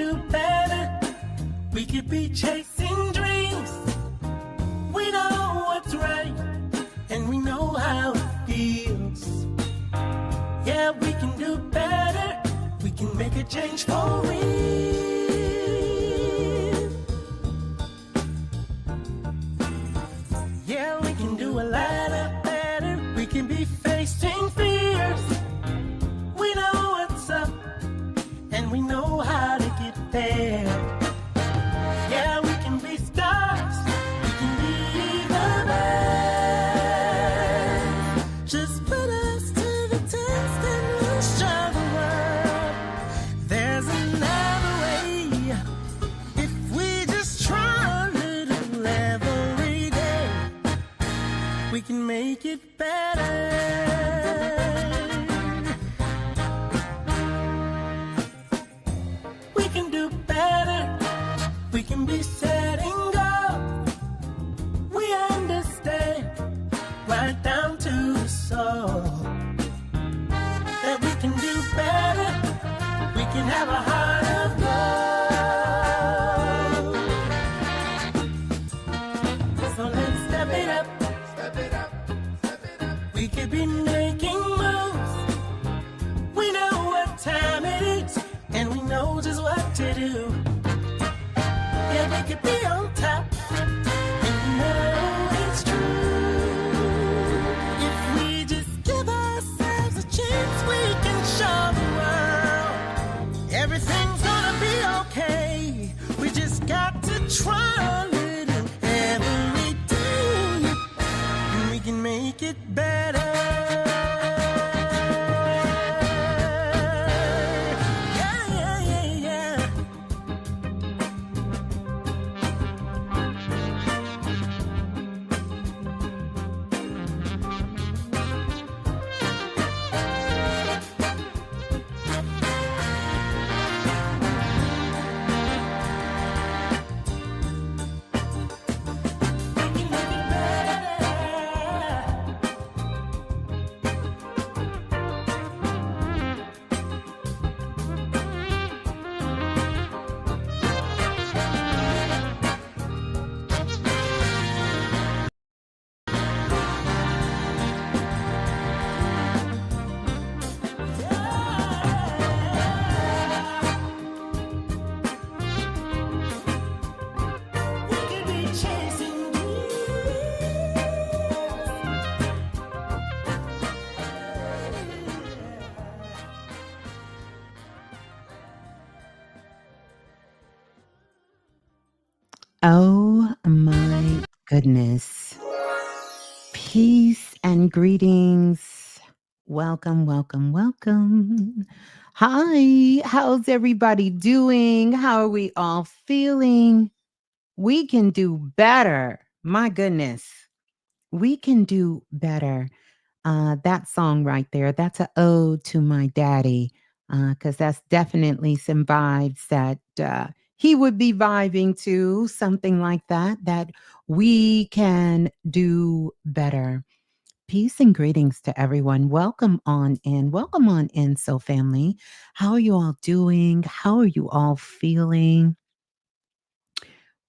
do better. We could be chasing dreams. We know what's right, and we know how it feels. Yeah, we can do better. We can make a change for real. Yeah, we can do a lot of better. We can be facing fears. We know what's up, and we know how to get there. Yeah, we can be stars. We can be the best. Just put us to the test and we'll show the world there's another way. If we just try a little every day, we can make it better. We can do better. We can be setting goals. We understand right down to the soul that we can do better. We can have a heart of gold. So let's step it up. Step it up. Step it up. We could be making moves. We know what time it is, and we know just what to do. Yeah, we could be on top, and we know it's true. If we just give ourselves a chance, we can show the world everything's gonna be okay. We just got to try a little every day, and we can make it better. Yeah, yeah, yeah, yeah. We can make it better. We could be chasing Oh my goodness. Peace and greetings. Welcome, welcome, welcome. Hi, how's everybody doing? How are we all feeling? We can do better. My goodness. We can do better. That song right there, that's a ode to my daddy, because that's definitely some vibes that he would be vibing to, something like that, that we can do better. Peace and greetings to everyone. Welcome on in. Welcome on in, So Family. How are you all doing? How are you all feeling?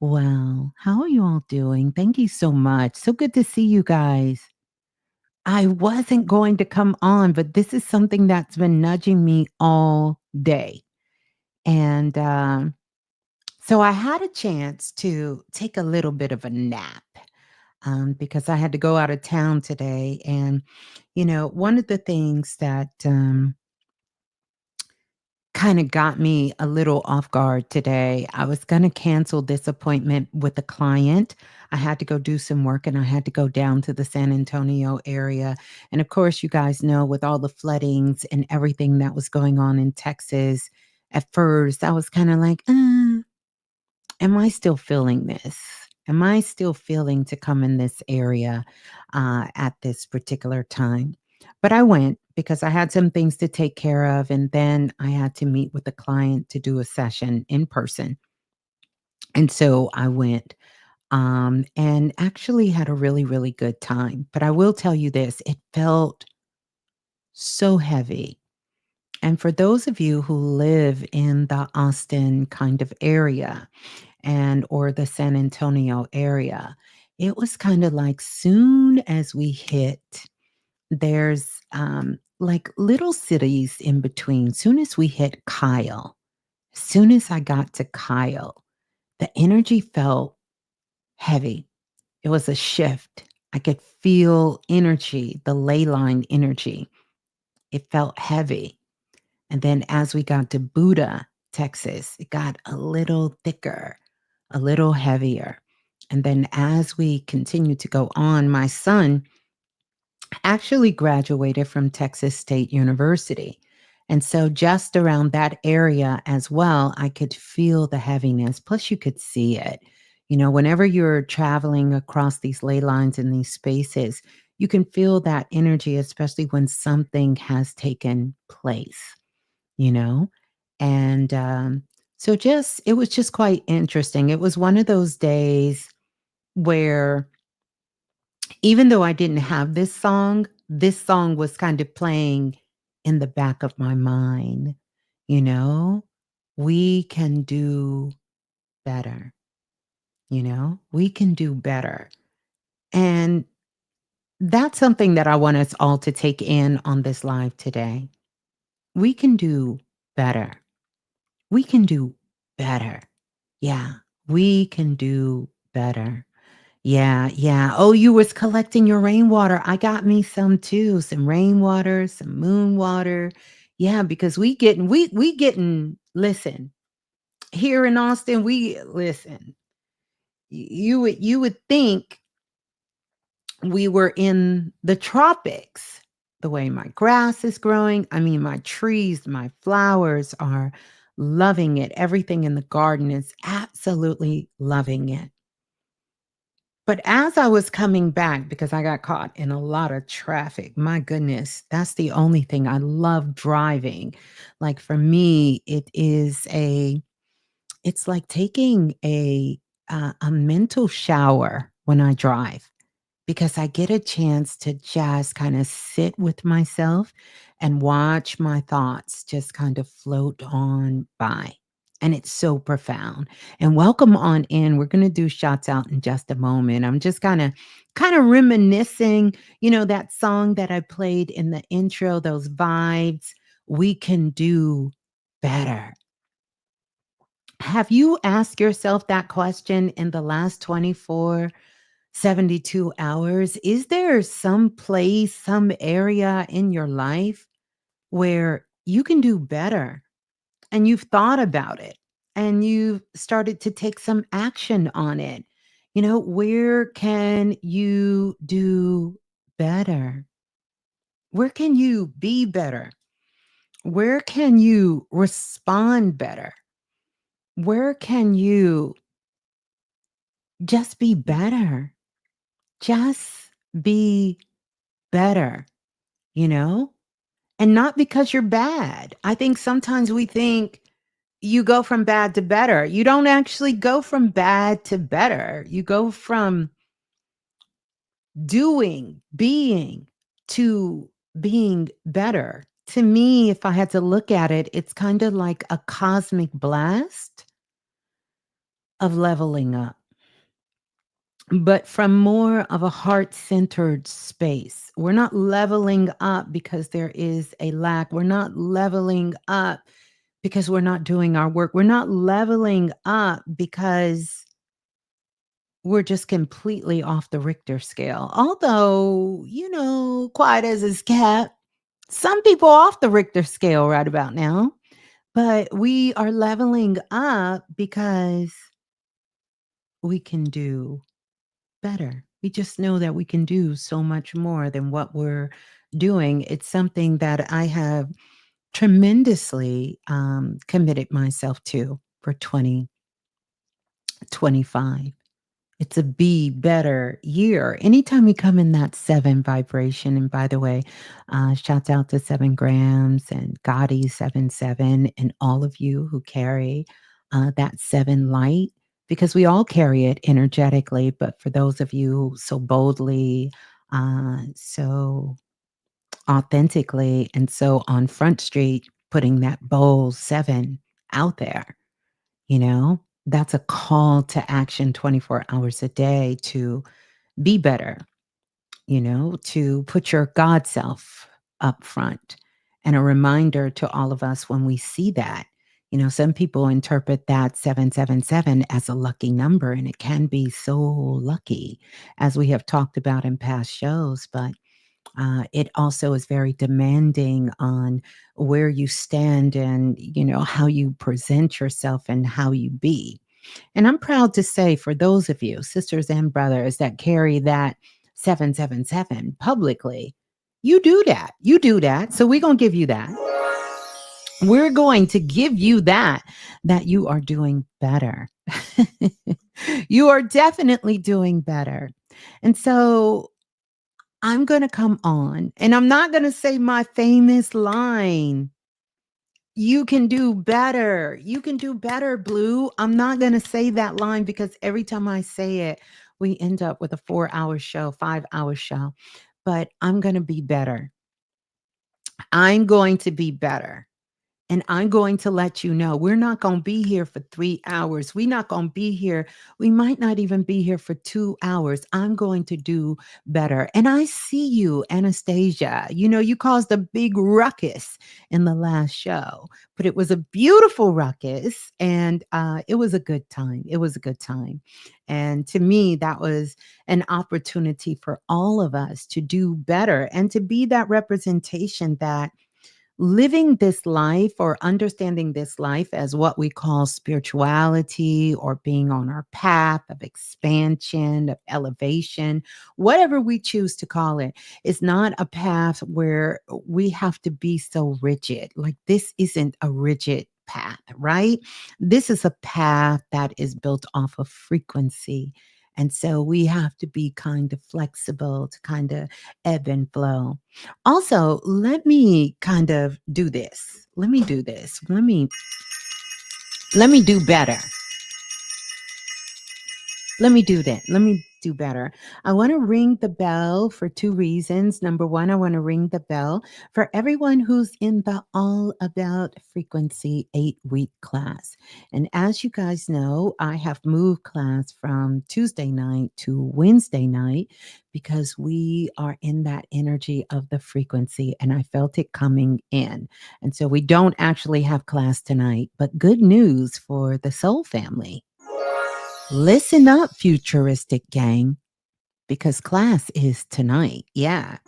Well, how are you all doing? Thank you so much. So good to see you guys. I wasn't going to come on, but this is something that's been nudging me all day. And so I had a chance to take a little bit of a nap because I had to go out of town today. And, one of the things that kind of got me a little off guard today, I was going to cancel this appointment with a client. I had to go do some work and I had to go down to the San Antonio area. And of course, you guys know with all the floodings and everything that was going on in Texas, at first I was kind of like, am I still feeling this? Am I still feeling to come in this area at this particular time? But I went because I had some things to take care of. And then I had to meet with the client to do a session in person. And so I went and actually had a really, really good time. But I will tell you this, it felt so heavy. And for those of you who live in the Austin kind of area and or the San Antonio area, it was kind of like soon as we hit, there's like little cities in between. Soon as we hit Kyle, soon as I got to Kyle, the energy felt heavy. It was a shift. I could feel energy, the ley line energy. It felt heavy. And then as we got to Buda, Texas, it got a little thicker, a little heavier. And then as we continued to go on, my son actually graduated from Texas State University. And so, just around that area as well, I could feel the heaviness. Plus, you could see it. You know, whenever you're traveling across these ley lines in these spaces, you can feel that energy, especially when something has taken place, you know? And so, just, it was just quite interesting. It was one of those days where even though I didn't have this song was kind of playing in the back of my mind, you know? We can do better, you know? We can do better. And that's something that I want us all to take in on this live today. We can do better. We can do better. Yeah, we can do better. Yeah, yeah. Oh, you was collecting your rainwater. I got me some too. Some rainwater, some moon water. Yeah, because we getting listen, here in Austin, we listen. You would think we were in the tropics. The way my grass is growing, I mean my trees, my flowers are loving it. Everything in the garden is absolutely loving it. But as I was coming back, because I got caught in a lot of traffic, my goodness, that's the only thing I love driving. Like for me, it's like taking a mental shower when I drive because I get a chance to just kind of sit with myself and watch my thoughts just kind of float on by. And it's so profound. And welcome on in. We're going to do shots out in just a moment. I'm just kind of reminiscing, that song that I played in the intro, those vibes. We can do better. Have you asked yourself that question in the last 24 72 hours? Is there some place, some area in your life where you can do better and you've thought about it and you've started to take some action on it? Where can you do better? Where can you be better? Where can you respond better? Where can you just be better? Just be better, you know? And not because you're bad. I think sometimes we think you go from bad to better. You don't actually go from bad to better. You go from doing, being to being better. To me, if I had to look at it, it's kind of like a cosmic blast of leveling up, but from more of a heart centered space. We're not leveling up because there is a lack. We're not leveling up because we're not doing our work. We're not leveling up because we're just completely off the Richter scale. Although, quiet as it's kept, some people off the Richter scale right about now. But we are leveling up because we can do better. We just know that we can do so much more than what we're doing. It's something that I have tremendously committed myself to for 2025. It's a be better year. Anytime you come in that seven vibration, and by the way, shouts out to 7 grams and Gotti 77 and all of you who carry that seven light, because we all carry it energetically. But for those of you who so boldly, so authentically, and so on Front Street, putting that bold 7 out there, you know? That's a call to action 24 hours a day to be better, to put your God self up front. And a reminder to all of us when we see that. Some people interpret that 777 as a lucky number, and it can be so lucky, as we have talked about in past shows. But it also is very demanding on where you stand and, how you present yourself and how you be. And I'm proud to say, for those of you, sisters and brothers, that carry that 777 publicly, you do that. You do that. So we're going to give you that. We're going to give you that you are doing better. You are definitely doing better. And so I'm going to come on and I'm not going to say my famous line. You can do better. You can do better, Blue. I'm not going to say that line because every time I say it, we end up with a 4-hour show, 5-hour show. But I'm going to be better. I'm going to be better. And I'm going to let you know we're not going to be here for 3 hours. We're not going to be here. We might not even be here for 2 hours. I'm going to do better. And I see you, Anastasia. You caused a big ruckus in the last show, but it was a beautiful ruckus. And it was a good time. It was a good time. And to me, that was an opportunity for all of us to do better and to be that representation that living this life or understanding this life as what we call spirituality or being on our path of expansion, of elevation, whatever we choose to call it, is not a path where we have to be so rigid. Like, this isn't a rigid path, right? This is a path that is built off of frequency. And so we have to be kind of flexible to kind of ebb and flow. Also, let me kind of do this. Let me do this. Let me do better. Let me do that. Let me do better. I want to ring the bell for two reasons. Number one, I want to ring the bell for everyone who's in the All About Frequency 8-week class. And as you guys know, I have moved class from Tuesday night to Wednesday night because we are in that energy of the frequency and I felt it coming in. And so we don't actually have class tonight, but good news for the Soul family. Listen up, futuristic gang, because class is tonight. Yeah.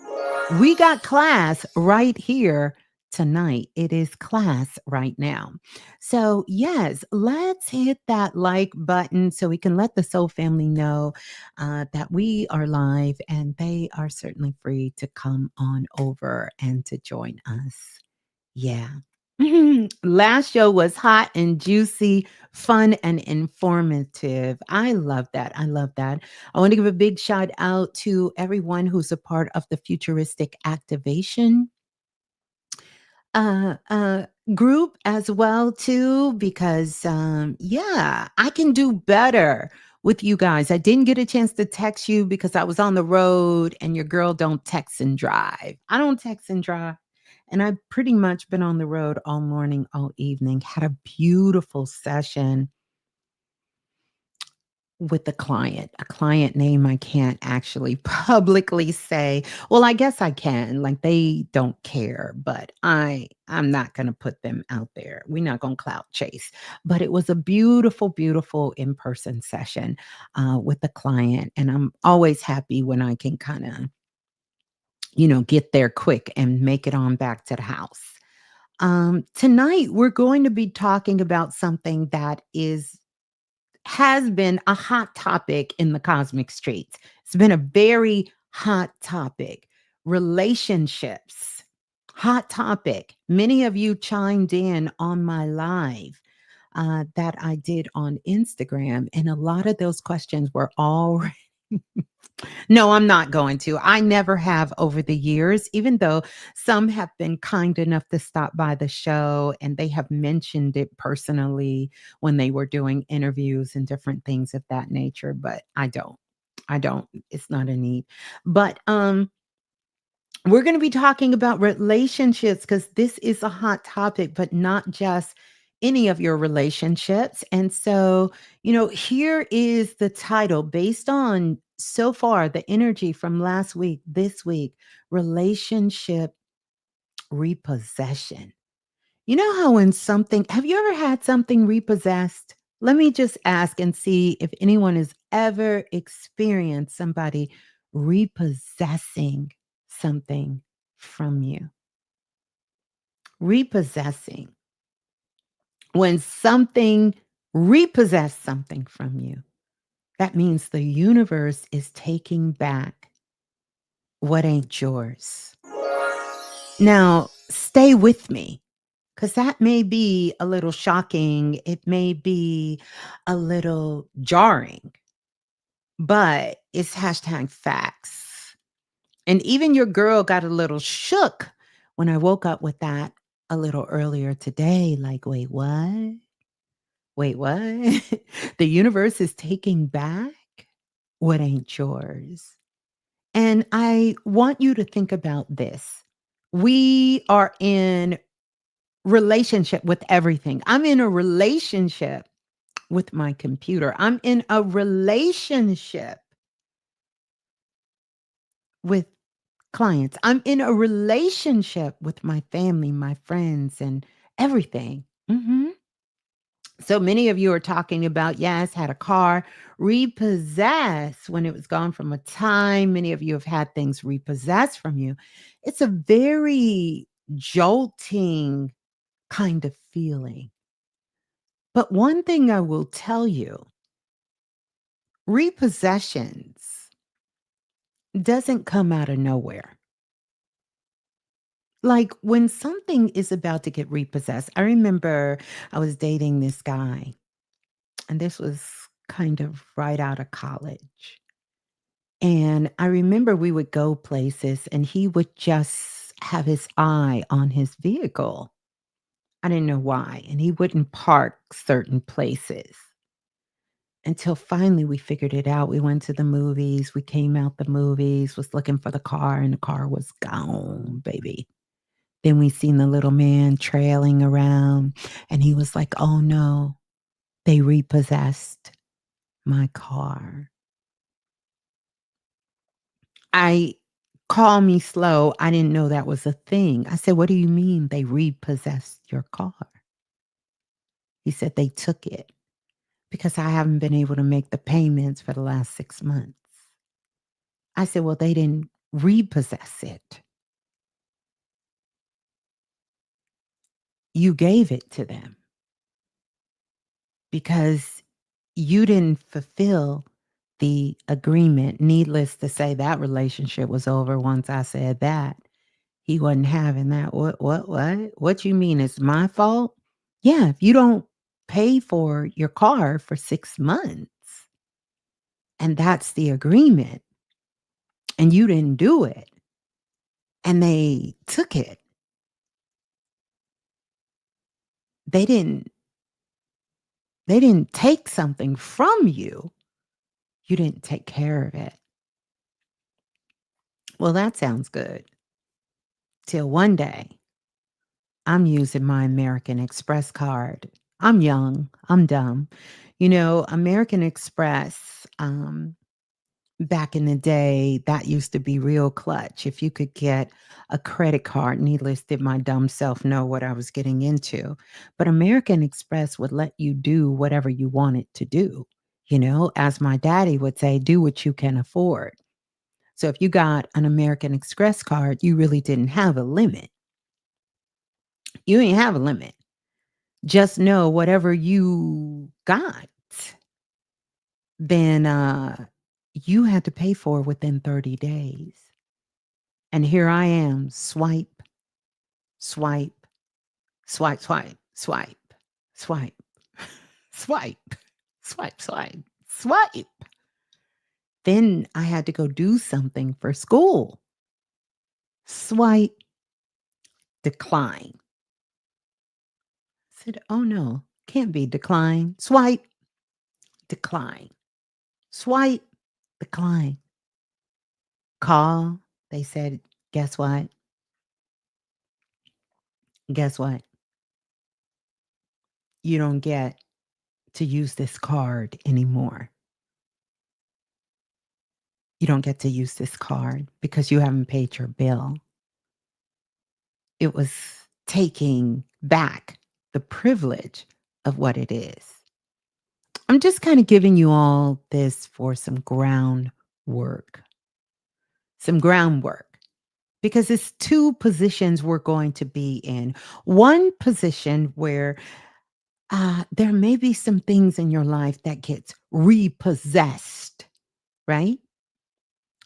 We got class right here tonight. It is class right now. So, yes, let's hit that like button so we can let the Soul family know that we are live and they are certainly free to come on over and to join us. Yeah. Last show was hot and juicy, fun and informative. I love that. I love that. I want to give a big shout out to everyone who's a part of the Futuristic Activation uh, uh, group as well too, because yeah, I can do better with you guys. I didn't get a chance to text you because I was on the road, and your girl don't text and drive. I don't text and drive. And I've pretty much been on the road all morning, all evening, had a beautiful session with a client name I can't actually publicly say. Well, I guess I can. Like, they don't care, but I'm not going to put them out there. We're not going to clout chase. But it was a beautiful, beautiful in-person session with the client, and I'm always happy when I can kind of, get there quick and make it on back to the house. Tonight, we're going to be talking about something that has been a hot topic in the cosmic streets. It's been a very hot topic. Relationships, hot topic. Many of you chimed in on my live that I did on Instagram, and a lot of those questions were all no, I'm not going to. I never have over the years, even though some have been kind enough to stop by the show and they have mentioned it personally when they were doing interviews and different things of that nature, but I don't. I don't. It's not a need. But We're going to be talking about relationships because this is a hot topic, but not just any of your relationships. And so, here is the title based on so far the energy from last week, this week, relationship repossession. You know how when something, have you ever had something repossessed? Let me just ask and see if anyone has ever experienced somebody repossessing something from you. Repossessing. When something repossess something from you, that means the universe is taking back what ain't yours. Now, stay with me. Because that may be a little shocking. It may be a little jarring, but it's hashtag facts. And even your girl got a little shook when I woke up with that a little earlier today. Like, wait, what? Wait, what? The universe is taking back what ain't yours. And I want you to think about this. We are in relationship with everything. I'm in a relationship with my computer. I'm in a relationship with clients. I'm in a relationship with my family, my friends, and everything. So many of you are talking about, yes, had a car repossessed when it was gone from a time. Many of you have had things repossessed from you. It's a very jolting kind of feeling. But one thing I will tell you, repossessions doesn't come out of nowhere. Like when something is about to get repossessed, I remember I was dating this guy, and this was kind of right out of college. And I remember we would go places and he would just have his eye on his vehicle. I didn't know why. And he wouldn't park certain places. Until finally we figured it out. We went to the movies, we came out the movies, was looking for the car, and the car was gone, baby. Then we seen the little man trailing around, and he was like, "Oh, no, they repossessed my car." I Call me slow, I didn't know that was a thing. I said, "What do you mean they repossessed your car?" He said, "They took it because I haven't been able to make the payments for the last 6 months." I said, "Well, they didn't repossess it. You gave it to them because you didn't fulfill the agreement." Needless to say, that relationship was over once I said that. He wasn't having that. What? What you mean it's my fault? Yeah, if you don't pay for your car for 6 months, and that's the agreement, and you didn't do it, and they took it. They didn't they didn't take something from you. You didn't take care of it. Well, that sounds good. Till one day, I'm using my American Express card. I'm young, I'm dumb. American Express, back in the day, that used to be real clutch. If you could get a credit card, needless did my dumb self know what I was getting into. But American Express would let you do whatever you wanted to do. As my daddy would say, do what you can afford. So if you got an American Express card, you really didn't have a limit. You ain't have a limit. Just know whatever you got, then you had to pay for within 30 days. And here I am, swipe, swipe, swipe, swipe, swipe, swipe, swipe, swipe, swipe, swipe. Then I had to go do something for school. Swipe, decline. I said, "Oh no, can't be decline." Swipe, decline. Swipe, decline. Call. They said, Guess what? Guess what? You don't get to use this card anymore. You don't get to use this card because you haven't paid your bill. It was taking back the privilege of what it is. I'm just kind of giving you all this for some groundwork, because it's two positions we're going to be in. One position where there may be some things in your life that gets repossessed, right?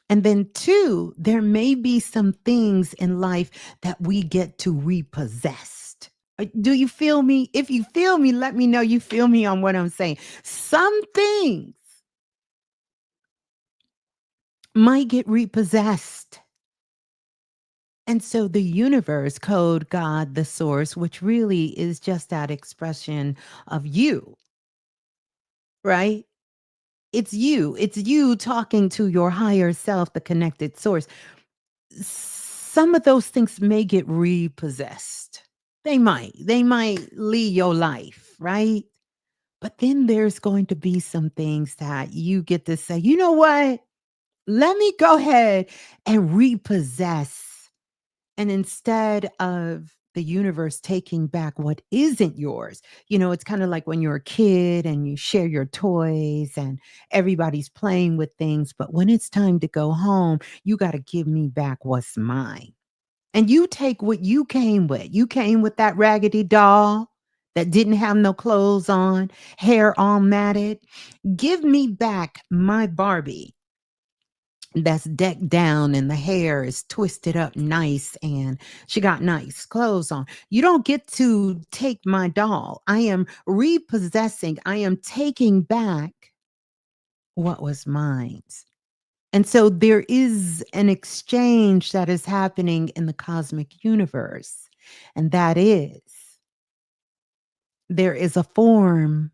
And then two, there may be some things in life that we get to repossessed. Do you feel me? If you feel me, let me know you feel me on what I'm saying. Some things might get repossessed. And so the universe, code, God, the source, which really is just that expression of you, right? It's you. It's you talking to your higher self, the connected source. Some of those things may get repossessed. They might. They might lead your life, right? But then there's going to be some things that you get to say, you know what? Let me go ahead and repossess. And instead of the universe taking back what isn't yours, it's kind of like when you're a kid and you share your toys and everybody's playing with things. But when it's time to go home, you got to give me back what's mine. And you take what you came with. You came with that raggedy doll that didn't have no clothes on, hair all matted. Give me back my Barbie that's decked down and the hair is twisted up nice and she got nice clothes on. You don't get to take my doll. I am repossessing, I am taking back what was mine. And so there is an exchange that is happening in the cosmic universe. And that is, there is a form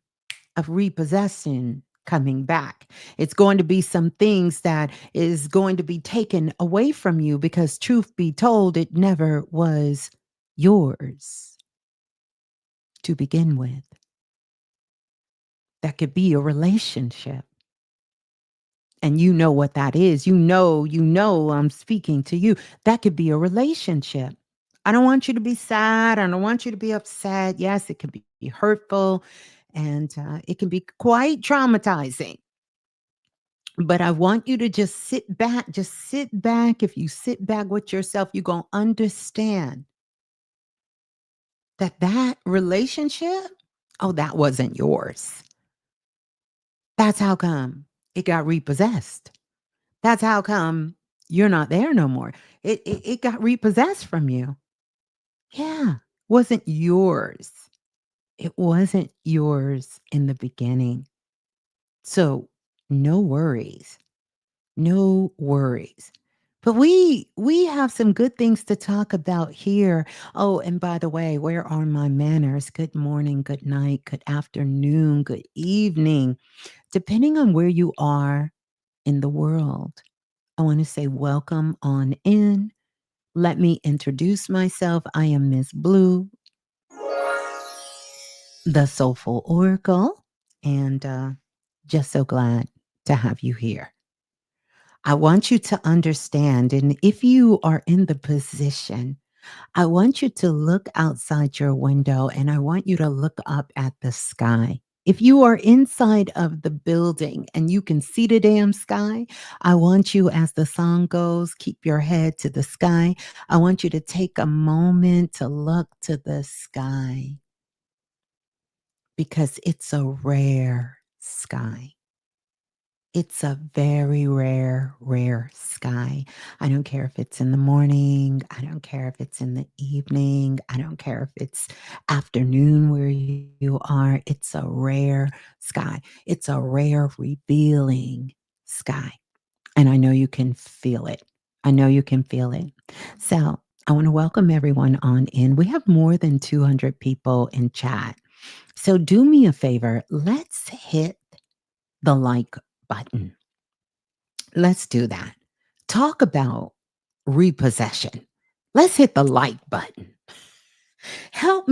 of repossession coming back. It's going to be some things that is going to be taken away from you because, truth be told, it never was yours to begin with. That could be a relationship. And you know what that is. You know, I'm speaking to you. That could be a relationship. I don't want you to be sad. I don't want you to be upset. Yes, it can be hurtful and it can be quite traumatizing. But I want you to just sit back. Just sit back. If you sit back with yourself, you're going to understand that that relationship, oh, that wasn't yours. That's how come it got repossessed. That's how come you're not there no more. It got repossessed from you. Yeah, wasn't yours. It wasn't yours in the beginning. So no worries. No worries. But we have some good things to talk about here. Oh, and by the way, where are my manners? Good morning, good night, good afternoon, good evening, depending on where you are in the world. I want to say welcome on in. Let me introduce myself. I am Ms.Blue, the Soulful Oracle, and just so glad to have you here. I want you to understand, and if you are in the position, I want you to look outside your window and I want you to look up at the sky. If you are inside of the building and you can see the damn sky, I want you, as the song goes, keep your head to the sky. I want you to take a moment to look to the sky because it's a rare sky. It's a very rare, rare sky. I don't care if it's in the morning. I don't care if it's in the evening. I don't care if it's afternoon where you are. It's a rare sky. It's a rare, revealing sky. And I know you can feel it. I know you can feel it. So I want to welcome everyone on in. We have more than 200 people in chat. So do me a favor. Let's hit the like button. Let's do that. Talk about repossession. Let's hit the like button. Help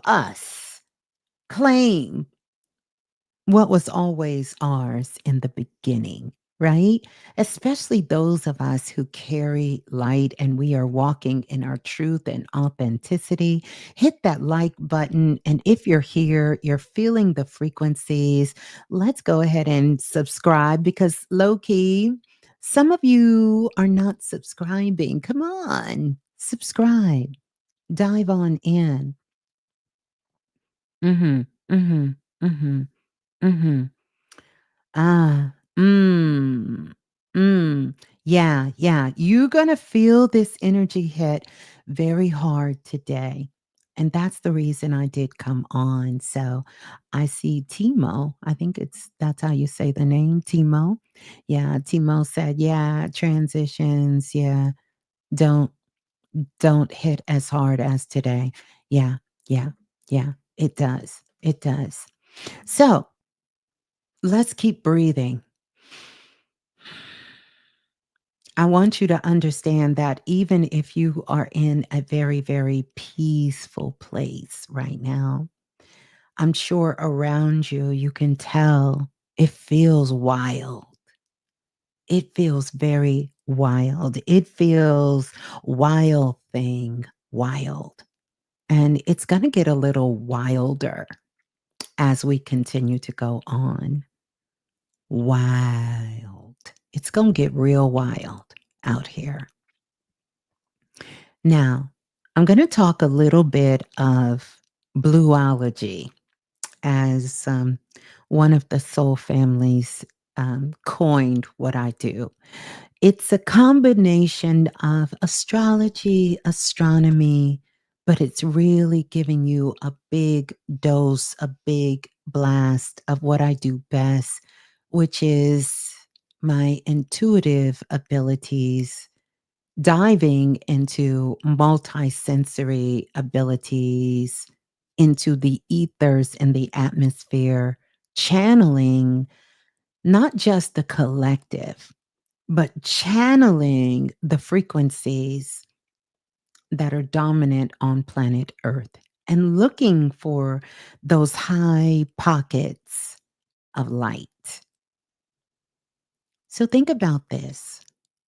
us claim what was always ours in the beginning, right? Especially those of us who carry light and we are walking in our truth and authenticity. Hit that like button. And if you're here, you're feeling the frequencies, let's go ahead and subscribe because low key, some of you are not subscribing. Come on, subscribe, dive on in. Mm hmm, mm hmm, mm hmm, mm hmm. Ah, mm. Yeah, yeah. You're going to feel this energy hit very hard today. And that's the reason I did come on. So I see Timo. I think that's how you say the name, Timo. Yeah, Timo said, yeah, transitions, yeah, don't don't hit as hard as today. Yeah, yeah, yeah. It does. It does. So let's keep breathing. I want you to understand that even if you are in a very, very peaceful place right now, I'm sure around you, you can tell it feels wild. It feels very wild. It feels wild thing, wild. And it's going to get a little wilder as we continue to go on. Wild. It's going to get real wild out here. Now, I'm going to talk a little bit of blueology as one of the soul families coined what I do. It's a combination of astrology, astronomy, but it's really giving you a big dose, a big blast of what I do best, which is my intuitive abilities diving into multisensory abilities, into the ethers and the atmosphere, channeling not just the collective, but channeling the frequencies that are dominant on planet Earth and looking for those high pockets of light. So think about this.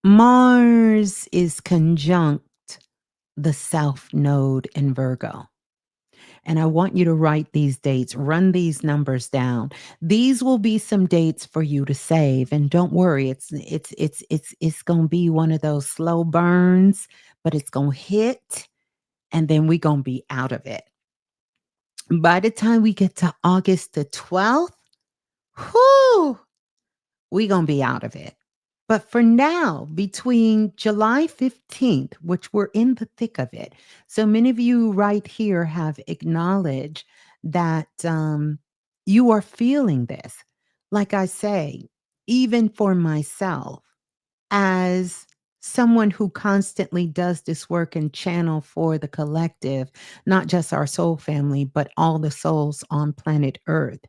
Mars is conjunct the South Node in Virgo. And I want you to write these dates, run these numbers down. These will be some dates for you to save. And don't worry, it's going to be one of those slow burns, but it's going to hit and then we're going to be out of it. By the time we get to August the 12th, whoo, we're going to be out of it. But for now, between July 15th, which we're in the thick of it, so many of you right here have acknowledged that you are feeling this. Like I say, even for myself, as someone who constantly does this work and channel for the collective, not just our soul family, but all the souls on planet Earth.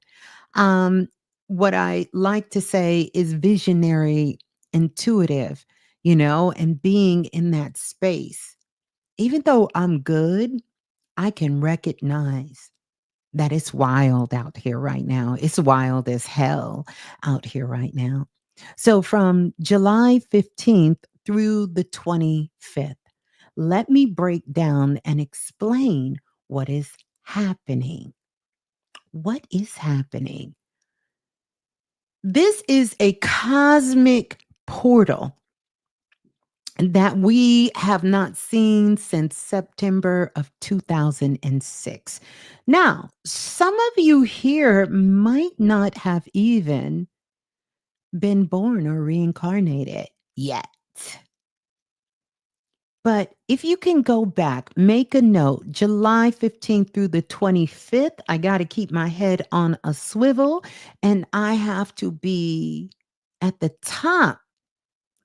Um, what I like to say is visionary, intuitive, and being in that space. Even though I'm good, I can recognize that it's wild out here right now. It's wild as hell out here right now. So from July 15th through the 25th, let me break down and explain what is happening. What is happening? This is a cosmic portal that we have not seen since September of 2006. Now, some of you here might not have even been born or reincarnated yet. But if you can go back, make a note, July 15th through the 25th, I got to keep my head on a swivel and I have to be at the top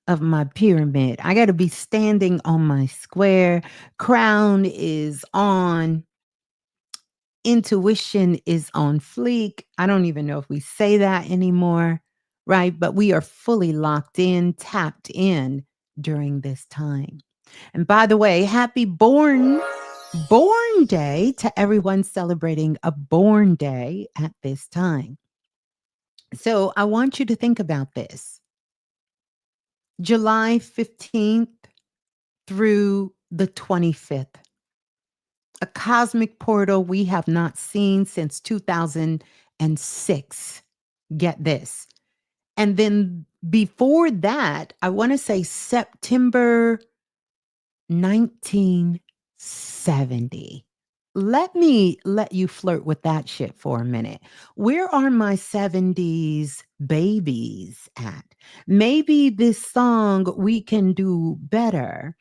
of my pyramid. I got to be standing on my square. Crown is on. Intuition is on fleek. I don't even know if we say that anymore, right? But we are fully locked in, tapped in during this time. And by the way, happy born day to everyone celebrating a born day at this time. So I want you to think about this. July 15th through the 25th, a cosmic portal we have not seen since 2006. Get this. And then before that, I want to say September 1970. Let you flirt with that shit for a minute. Where are my 70s babies at? Maybe this song we can do better,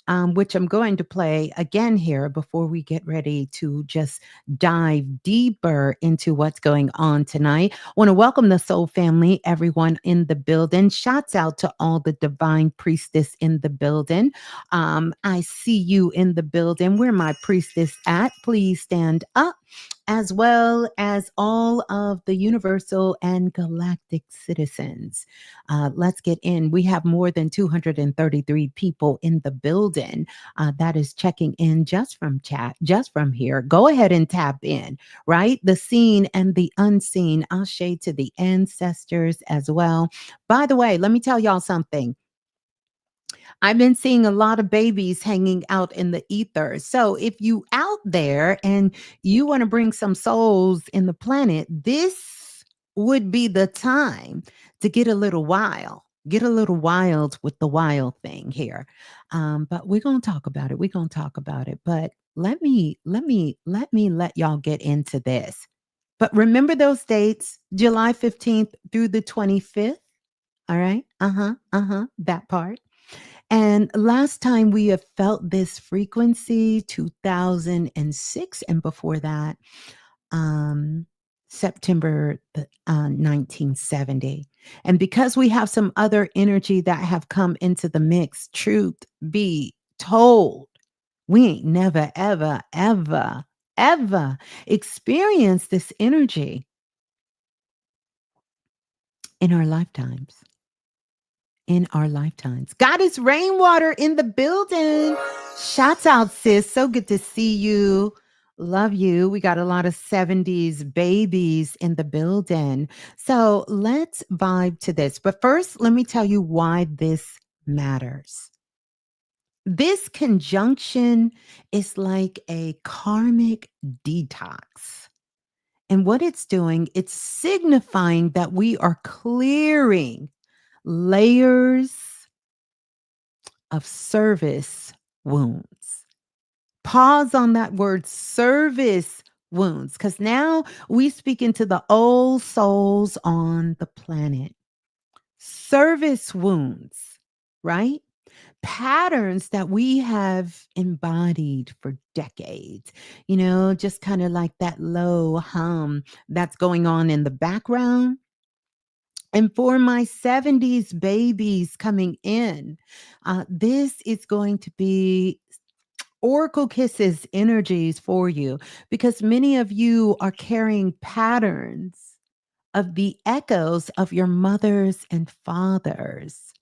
which I'm going to play again here before we get ready to just dive deeper into what's going on tonight. I want to welcome the soul family, everyone in the building. Shouts out to all the divine priestess in the building. I see you in the building. Where my priestess at? Please stand up, as well as all of the universal and galactic citizens. Let's get in. We have more than 233 people in the building that is checking in just from chat, just from here. Go ahead and tap in, right? The seen and the unseen. I'll shade to the ancestors as well. By the way, let me tell y'all something. I've been seeing a lot of babies hanging out in the ether. So if you out there and you want to bring some souls in the planet, this would be the time to get a little wild. Get a little wild with the wild thing here. But we're gonna talk about it. We're gonna talk about it. But let y'all get into this. But remember those dates, July 15th through the 25th. All right. That part. And last time we have felt this frequency, 2006, and before that, um, September 1970. And because we have some other energy that have come into the mix, truth be told, we ain't never, ever, ever, ever experienced this energy in our lifetimes. In our lifetimes. Goddess Rainwater in the building. Shouts out, sis. So good to see you. Love you. We got a lot of 70s babies in the building. So let's vibe to this. But first, let me tell you why this matters. This conjunction is like a karmic detox. And what it's doing, it's signifying that we are clearing layers of service wounds. Pause on that word service wounds, because now we speak into the old souls on the planet. Service wounds, right? Patterns that we have embodied for decades, just kind of like that low hum that's going on in the background. And for my 70s babies coming in, this is going to be Oracle Kisses energies for you, because many of you are carrying patterns of the echoes of your mothers and fathers'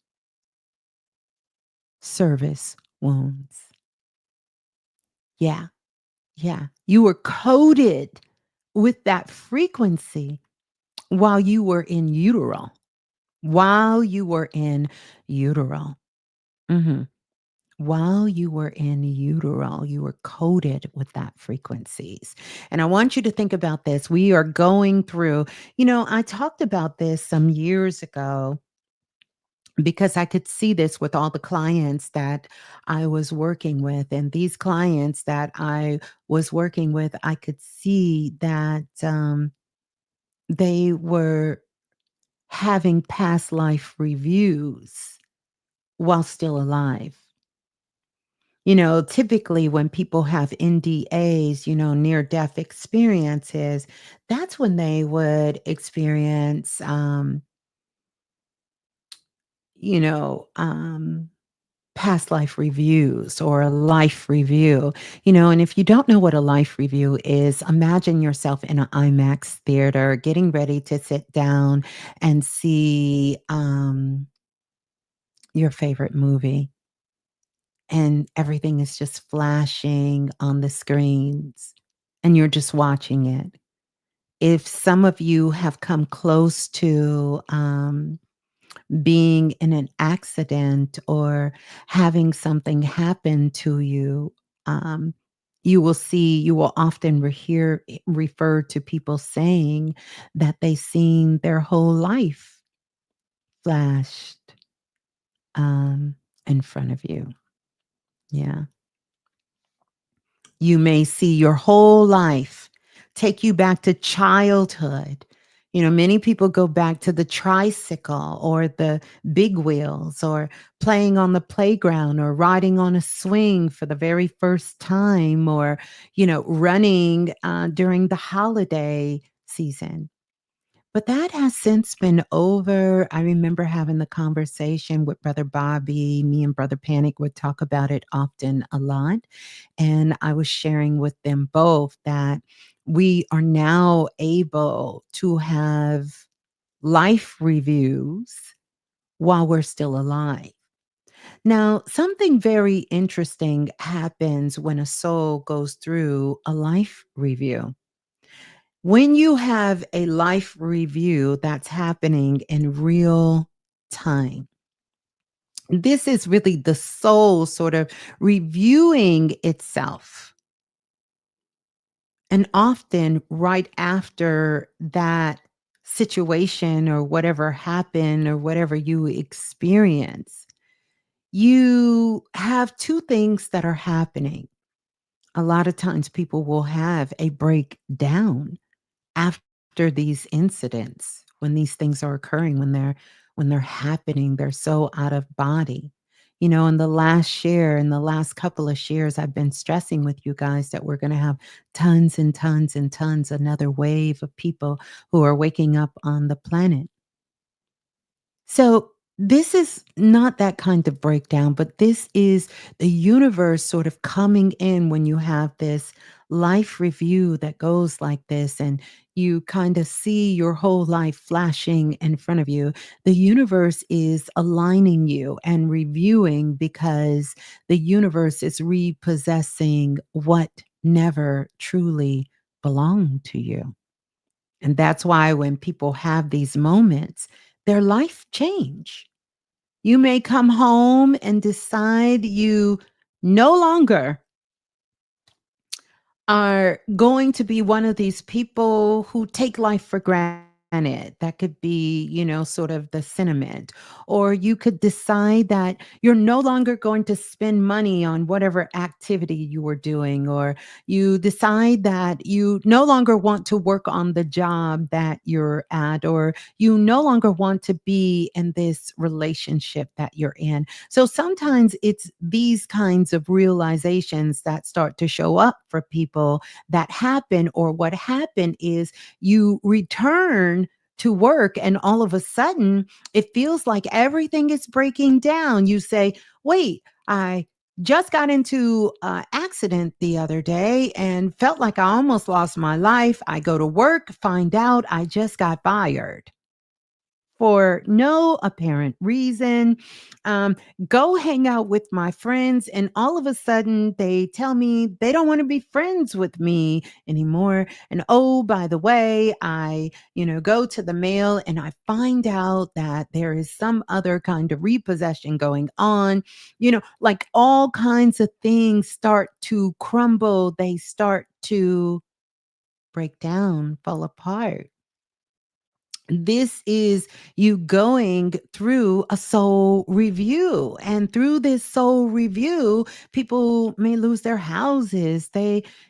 service wounds. Yeah, yeah. You were coded with that frequency while you were in utero. While you were in utero. Mhm. While you were in utero, you were coded with that frequencies. And I want you to think about this. We are going through, I talked about this some years ago because I could see this with all the clients that I was working with. And these clients that I was working with, I could see that they were having past life reviews while still alive. Typically when people have NDAs, near death experiences, that's when they would experience, you know, um, past life reviews or a life review, and if you don't know what a life review is, imagine yourself in an IMAX theater getting ready to sit down and see, your favorite movie and everything is just flashing on the screens and you're just watching it. If some of you have come close to being in an accident or having something happen to you, um, you will often refer to people saying that they seen their whole life flashed um, in front of you. Yeah. You may see your whole life take you back to childhood. You know, many people go back to the tricycle or the big wheels or playing on the playground or riding on a swing for the very first time or, running during the holiday season. But that has since been over. I remember having the conversation with Brother Bobby. Me and Brother Panic would talk about it often a lot. And I was sharing with them both that we are now able to have life reviews while we're still alive. Now, something very interesting happens when a soul goes through a life review. When you have a life review that's happening in real time, this is really the soul sort of reviewing itself. And often, right after that situation or whatever happened or whatever you experience, you have two things that are happening. A lot of times, people will have a breakdown after these incidents when these things are occurring when they're happening, they're so out of body. In the last share, in the last couple of shares, I've been stressing with you guys that we're going to have tons and tons and tons, another wave of people who are waking up on the planet. So, this is not that kind of breakdown, but this is the universe sort of coming in when you have this life review that goes like this, and you kind of see your whole life flashing in front of you. The universe is aligning you and reviewing because the universe is repossessing what never truly belonged to you. And that's why when people have these moments, their life change. You may come home and decide you no longer are going to be one of these people who take life for granted. That could be, sort of the sentiment. Or you could decide that you're no longer going to spend money on whatever activity you were doing, or you decide that you no longer want to work on the job that you're at, or you no longer want to be in this relationship that you're in. So sometimes it's these kinds of realizations that start to show up for people that happen, or what happened is you return to work and all of a sudden it feels like everything is breaking down. You say, wait, I just got into an accident the other day and felt like I almost lost my life. I go to work, find out I just got fired for no apparent reason. Um, Go hang out with my friends, and all of a sudden they tell me they don't want to be friends with me anymore. And oh, by the way, I, go to the mail and I find out that there is some other kind of repossession going on. Like all kinds of things start to crumble, they start to break down, fall apart. This is you going through a soul review. And through this soul review, people may lose their houses.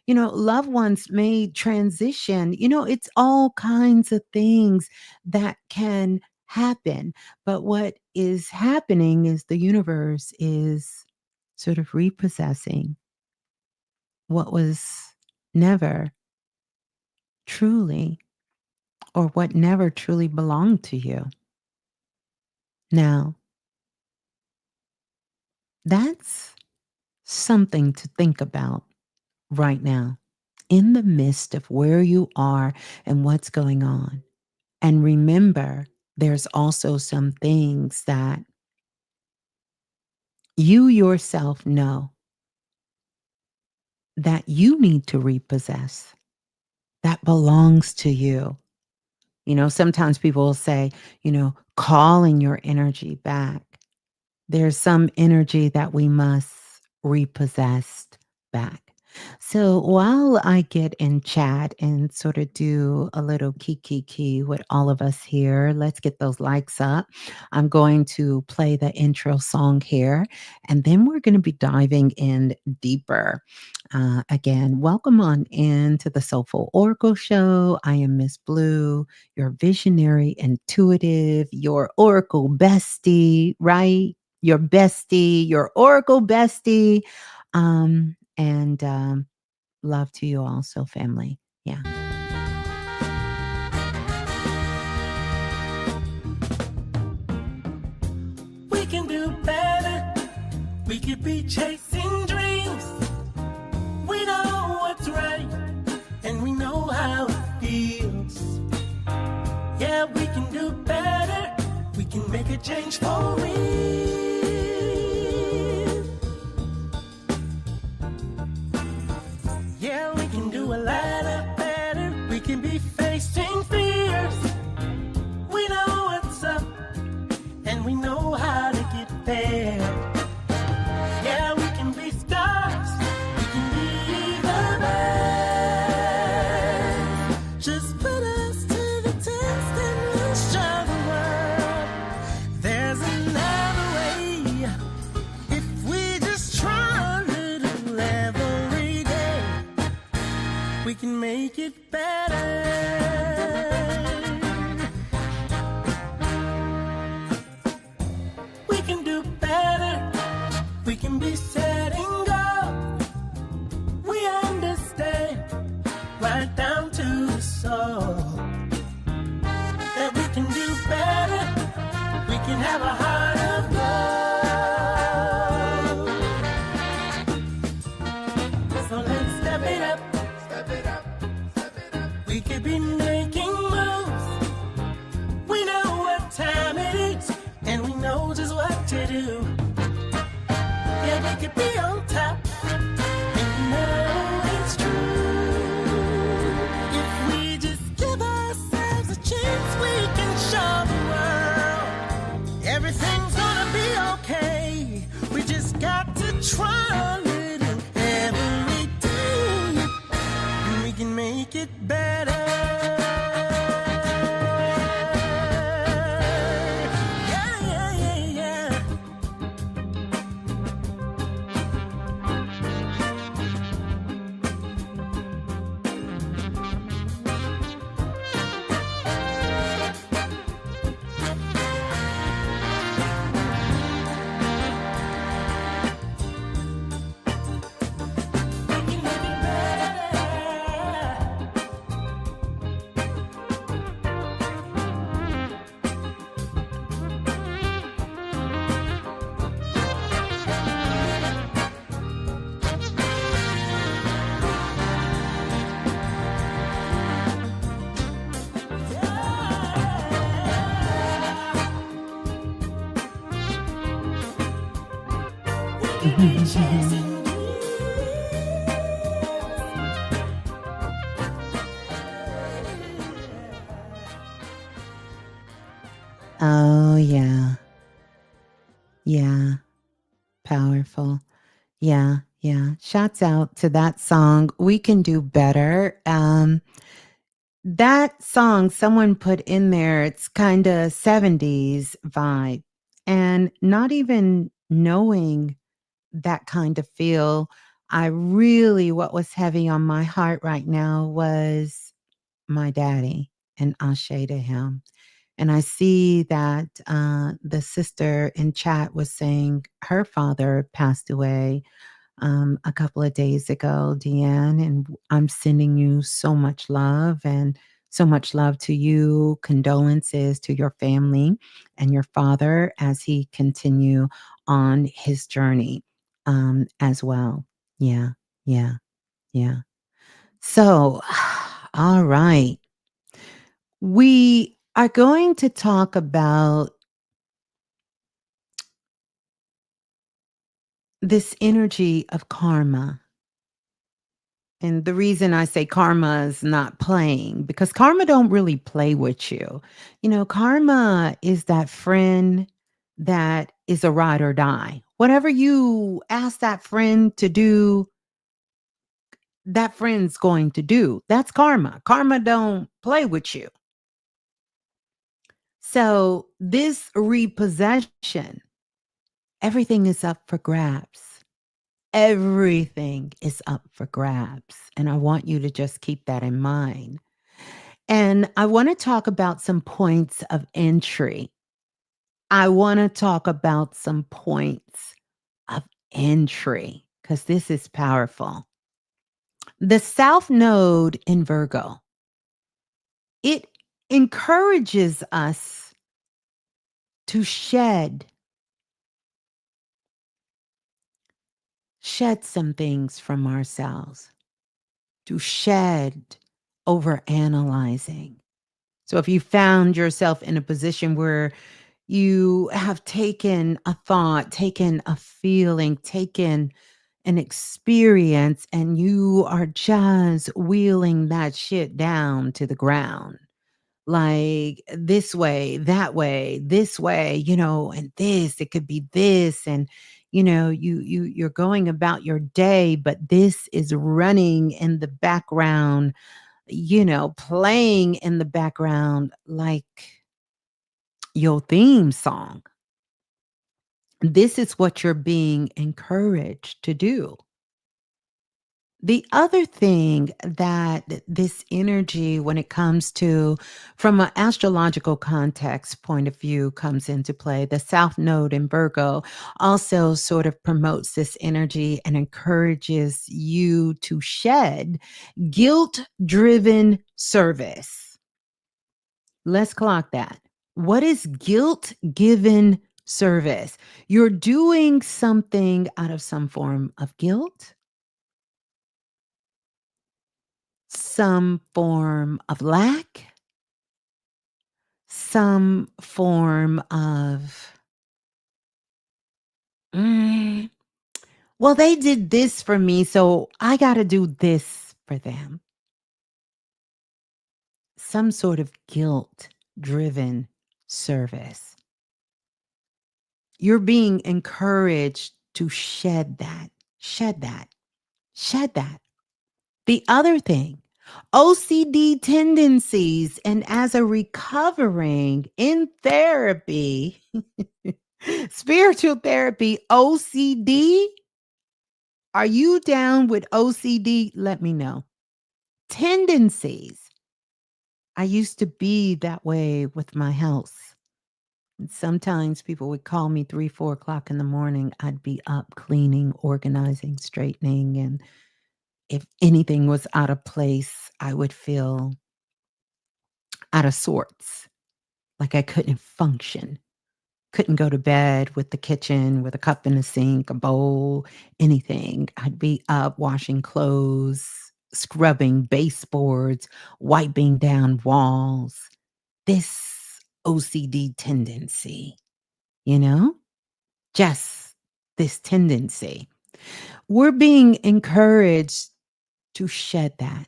Loved ones may transition. It's all kinds of things that can happen. But what is happening is the universe is sort of repossessing what was never truly, or what never truly belonged to you. Now, that's something to think about right now in the midst of where you are and what's going on. And remember, there's also some things that You yourself know that you need to repossess, that belongs to you. Sometimes people will say, calling your energy back. There's some energy that we must repossess back. So while I get in chat and sort of do a little key with all of us here, let's get those likes up. I'm going to play the intro song here, and then we're going to be diving in deeper. Again, welcome on in to the Soulful Oracle Show. I am Miss Blue, your visionary, intuitive, your oracle bestie, right? Your bestie, your oracle bestie. And love to you also, family. Yeah. We can do better. We could be chasing dreams. We know what's right, and we know how it feels. Yeah, we can do better. We can make a change for real. Yeah, we can do a lot better. We can be facing fears. We know what's up, and we know how to get there. Yeah, we can be stars. We can be the best. Just put us to the test and we'll show the world there's another way. If we just try a little every day, we can make it better. We can do better. We can be setting goals. We understand right down to the soul that we can do better. We can have a heart of gold. So let's step it up. Step it up. Step it up. We could be making moves. We know what time it is, and we know just what to do. Yeah, we could be on top, and you know it's true. If we just give ourselves a chance, we can show the world everything's gonna be okay. We just got to try a little every day, and we can make it better. Yeah, yeah, yeah, yeah. We can make it better. We can be chasing Oh, yeah. Yeah. Powerful. Yeah. Yeah. Shouts out to that song. We can do better. That song someone put in there, it's kind of 70s vibe. And not even knowing that kind of feel, what was heavy on my heart right now was my daddy, and Ashe to him. And I see that the sister in chat was saying her father passed away a couple of days ago, Deanne, and I'm sending you so much love and so much love to you. Condolences to your family and your father as he continue on his journey as well. Yeah, yeah, yeah. So, all right. We are going to talk about this energy of karma. And the reason I say karma is not playing, because karma don't really play with you. Karma is that friend that is a ride or die. Whatever you ask that friend to do, that friend's going to do. That's karma. Karma don't play with you. So this repossession, everything is up for grabs. Everything is up for grabs. And I want you to just keep that in mind. And I want to talk about some points of entry. I want to talk about some points of entry because this is powerful. The South Node in Virgo, it encourages us to shed some things from ourselves, to shed over analyzing. So if you found yourself in a position where you have taken a thought, taken a feeling, taken an experience, and you are just wheeling that shit down to the ground. Like this way, that way, this way, and this, it could be this. And you're going about your day, but this is running in the background, playing in the background like your theme song. This is what you're being encouraged to do. The other thing that this energy, when it comes to, from an astrological context point of view, comes into play, the South Node in Virgo also sort of promotes this energy and encourages you to shed guilt driven service. Let's clock that. What is guilt given service? You're doing something out of some form of guilt, some form of lack, some form of, "Mm, well, they did this for me, so I got to do this for them." Some sort of guilt driven service. You're being encouraged to shed that, shed that, shed that. The other thing, OCD tendencies. And as a recovering in therapy, spiritual therapy, OCD, are you down with OCD? Let me know. Tendencies. I used to be that way with my health. And sometimes people would call me 3, 4 o'clock in the morning. I'd be up cleaning, organizing, straightening. And if anything was out of place, I would feel out of sorts, like I couldn't function, couldn't go to bed with the kitchen with a cup in the sink, a bowl, anything. I'd be up washing clothes, scrubbing baseboards, wiping down walls. This OCD tendency, you know, just this tendency. We're being encouraged to shed that.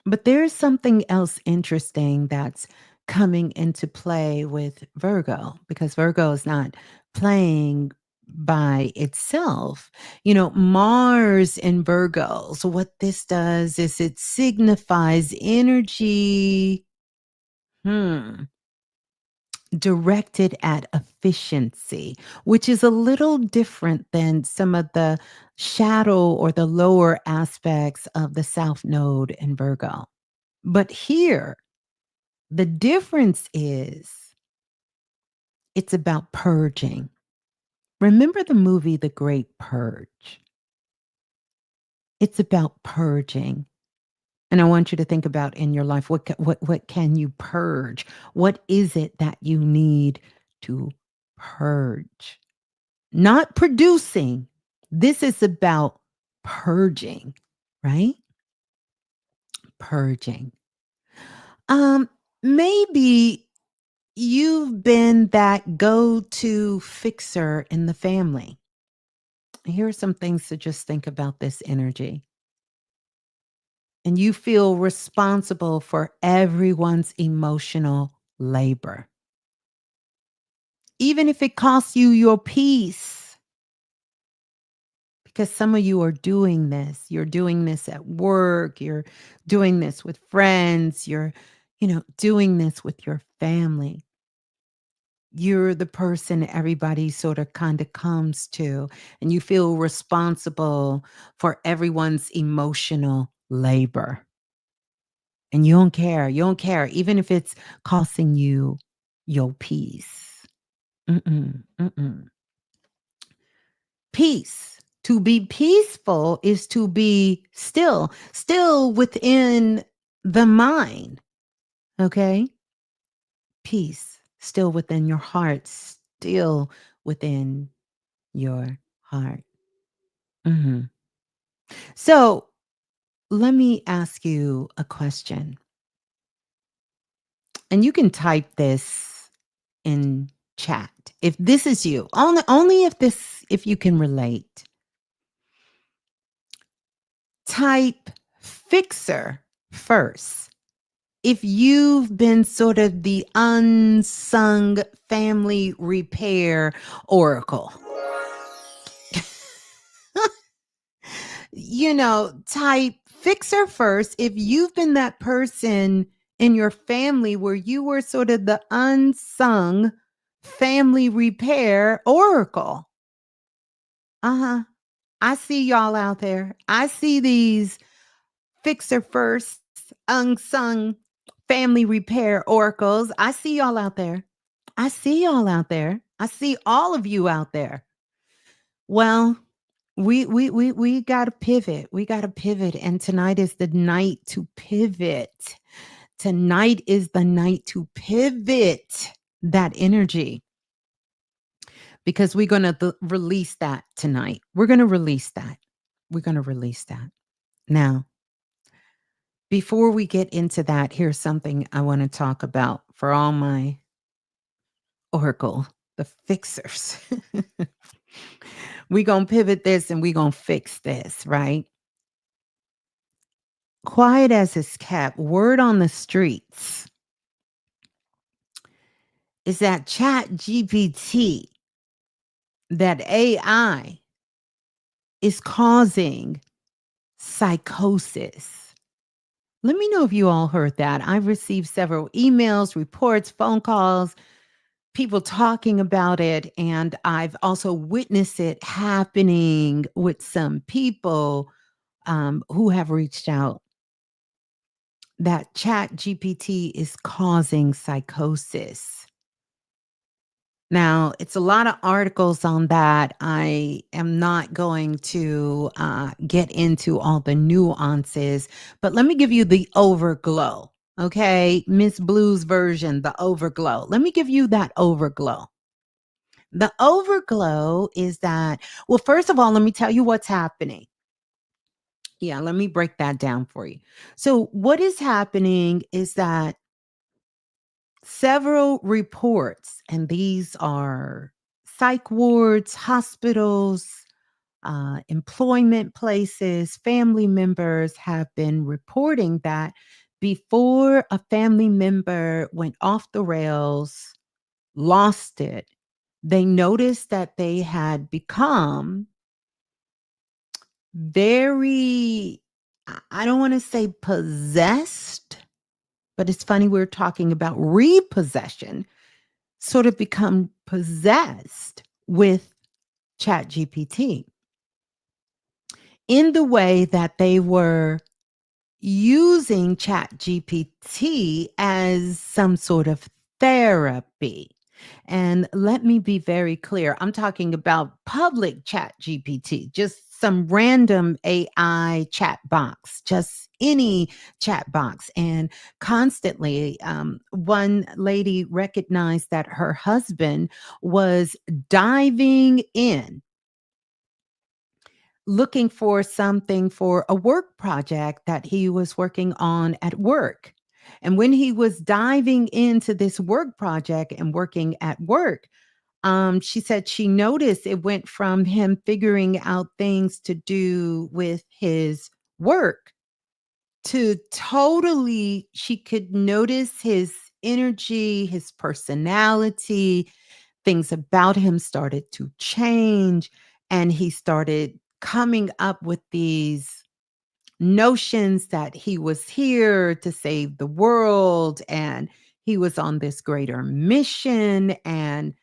But there's something else interesting that's coming into play with Virgo, because Virgo is not playing by itself. Mars in Virgo. So, what this does is it signifies energy hmm, directed at efficiency, which is a little different than some of the shadow or the lower aspects of the South Node in Virgo. But here, the difference is it's about purging. Remember the movie The Great Purge? It's about purging. And I want you to think about in your life, what can you purge? What is it that you need to purge? Not producing. This is about purging, right? Purging. Maybe you've been that go-to fixer in the family. Here are some things to just think about this energy. And you feel responsible for everyone's emotional labor, even if it costs you your peace. Because some of you are doing this. You're doing this at work. You're doing this with friends. You're, doing this with your family. You're the person everybody sort of kind of comes to, and you feel responsible for everyone's emotional labor. And you don't care. You don't care, even if it's costing you your peace. Mm-mm, mm-mm. Peace. To be peaceful is to be still within the mind. Okay? Peace, still within your heart, still within your heart. Mhm. So let me ask you a question. And you can type this in chat. If this is you, only if you can relate. Type fixer first. If you've been sort of the unsung family repair oracle, type fixer first. If you've been that person in your family where you were sort of the unsung family repair oracle. Uh-huh. I see y'all out there. I see these fixer first, unsung family repair oracles. I see y'all out there. I see y'all out there. I see all of you out there. Well, we got to pivot. We got to pivot, and tonight is the night to pivot. Tonight is the night to pivot that energy, because we're going to release that tonight. We're going to release that. We're going to release that. Now, before we get into that, here's something I want to talk about for all my oracle, the fixers. We're going to pivot this and we're going to fix this, right? Quiet as it's kept, word on the streets is that ChatGPT, that AI, is causing psychosis. Let me know if you all heard that. I've received several emails, reports, phone calls, people talking about it, and I've also witnessed it happening with some people who have reached out, that ChatGPT is causing psychosis. Now, it's a lot of articles on that. I am not going to get into all the nuances, but let me give you the overglow. Okay, Ms.Blue's version, the overglow. Let me give you that overglow. The overglow is that, well, first of all, let me tell you what's happening. Yeah, let me break that down for you. So, what is happening is that several reports, and these are psych wards, hospitals, employment places, family members have been reporting that before a family member went off the rails, lost it, they noticed that they had become very, I don't want to say possessed, but it's funny we're talking about repossession, sort of become possessed with ChatGPT in the way that they were using ChatGPT as some sort of therapy. And let me be very clear. I'm talking about public ChatGPT, just some random AI chat box, just any chat box. And constantly, one lady recognized that her husband was diving in, looking for something for a work project that he was working on at work. And when he was diving into this work project and working at work, She said she noticed it went from him figuring out things to do with his work to totally, she could notice his energy, his personality, things about him started to change. And he started coming up with these notions that he was here to save the world and he was on this greater mission and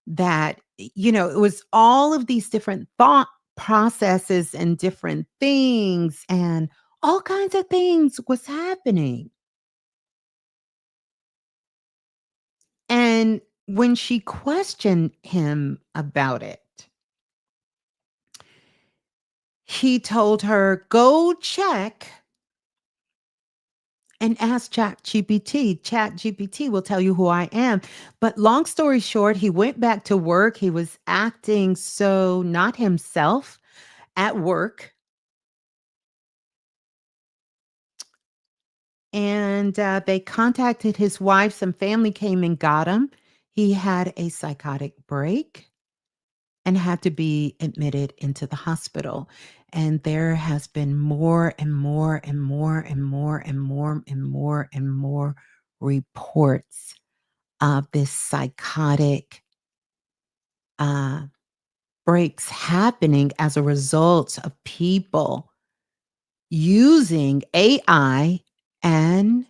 that, it was all of these different thought processes and different things and all kinds of things was happening. And when she questioned him about it, he told her, "Go check and ask ChatGPT. ChatGPT will tell you who I am." But long story short, he went back to work. He was acting so not himself at work. And they contacted his wife. Some family came and got him. He had a psychotic break and had to be admitted into the hospital. And there has been more and more and more and more and more and more and more reports of this psychotic uh, breaks happening as a result of people using AI and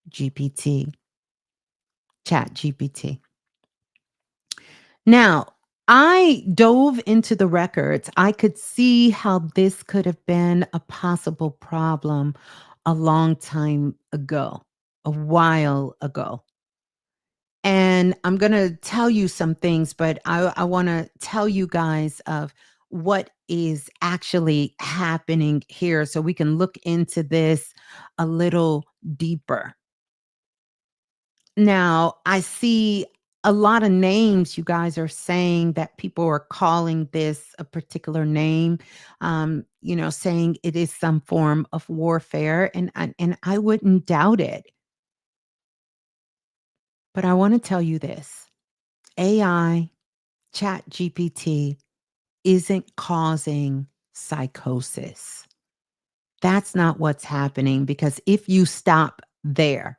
GPT, Chat GPT. Now, I dove into the records. I could see how this could have been a possible problem a long time ago, a while ago. And I'm going to tell you some things, but I want to tell you guys of what is actually happening here so we can look into this a little deeper. Now, I see a lot of names you guys are saying that people are calling this a particular name, saying it is some form of warfare, and I wouldn't doubt it. But I want to tell you this. AI, Chat GPT isn't causing psychosis. That's not what's happening because if you stop there,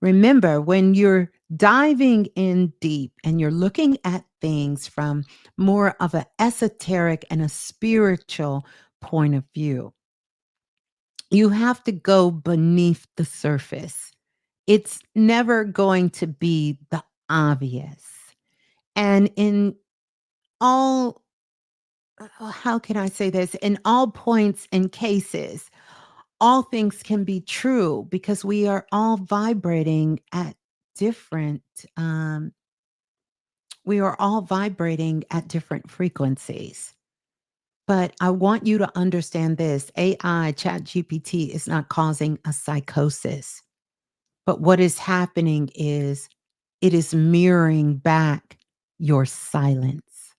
remember, when you're diving in deep and you're looking at things from more of an esoteric and a spiritual point of view, you have to go beneath the surface. It's never going to be the obvious. And in all, how can I say this? In all points and cases, all things can be true because we are all vibrating at different um we are all vibrating at different frequencies. But I want you to understand this. AI, ChatGPT, is not causing a psychosis. But what is happening is it is mirroring back your silence,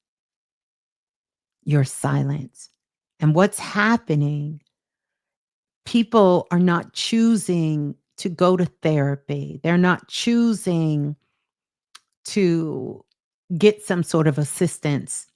your silence. And what's happening, people are not choosing to go to therapy. They're not choosing to get some sort of assistance.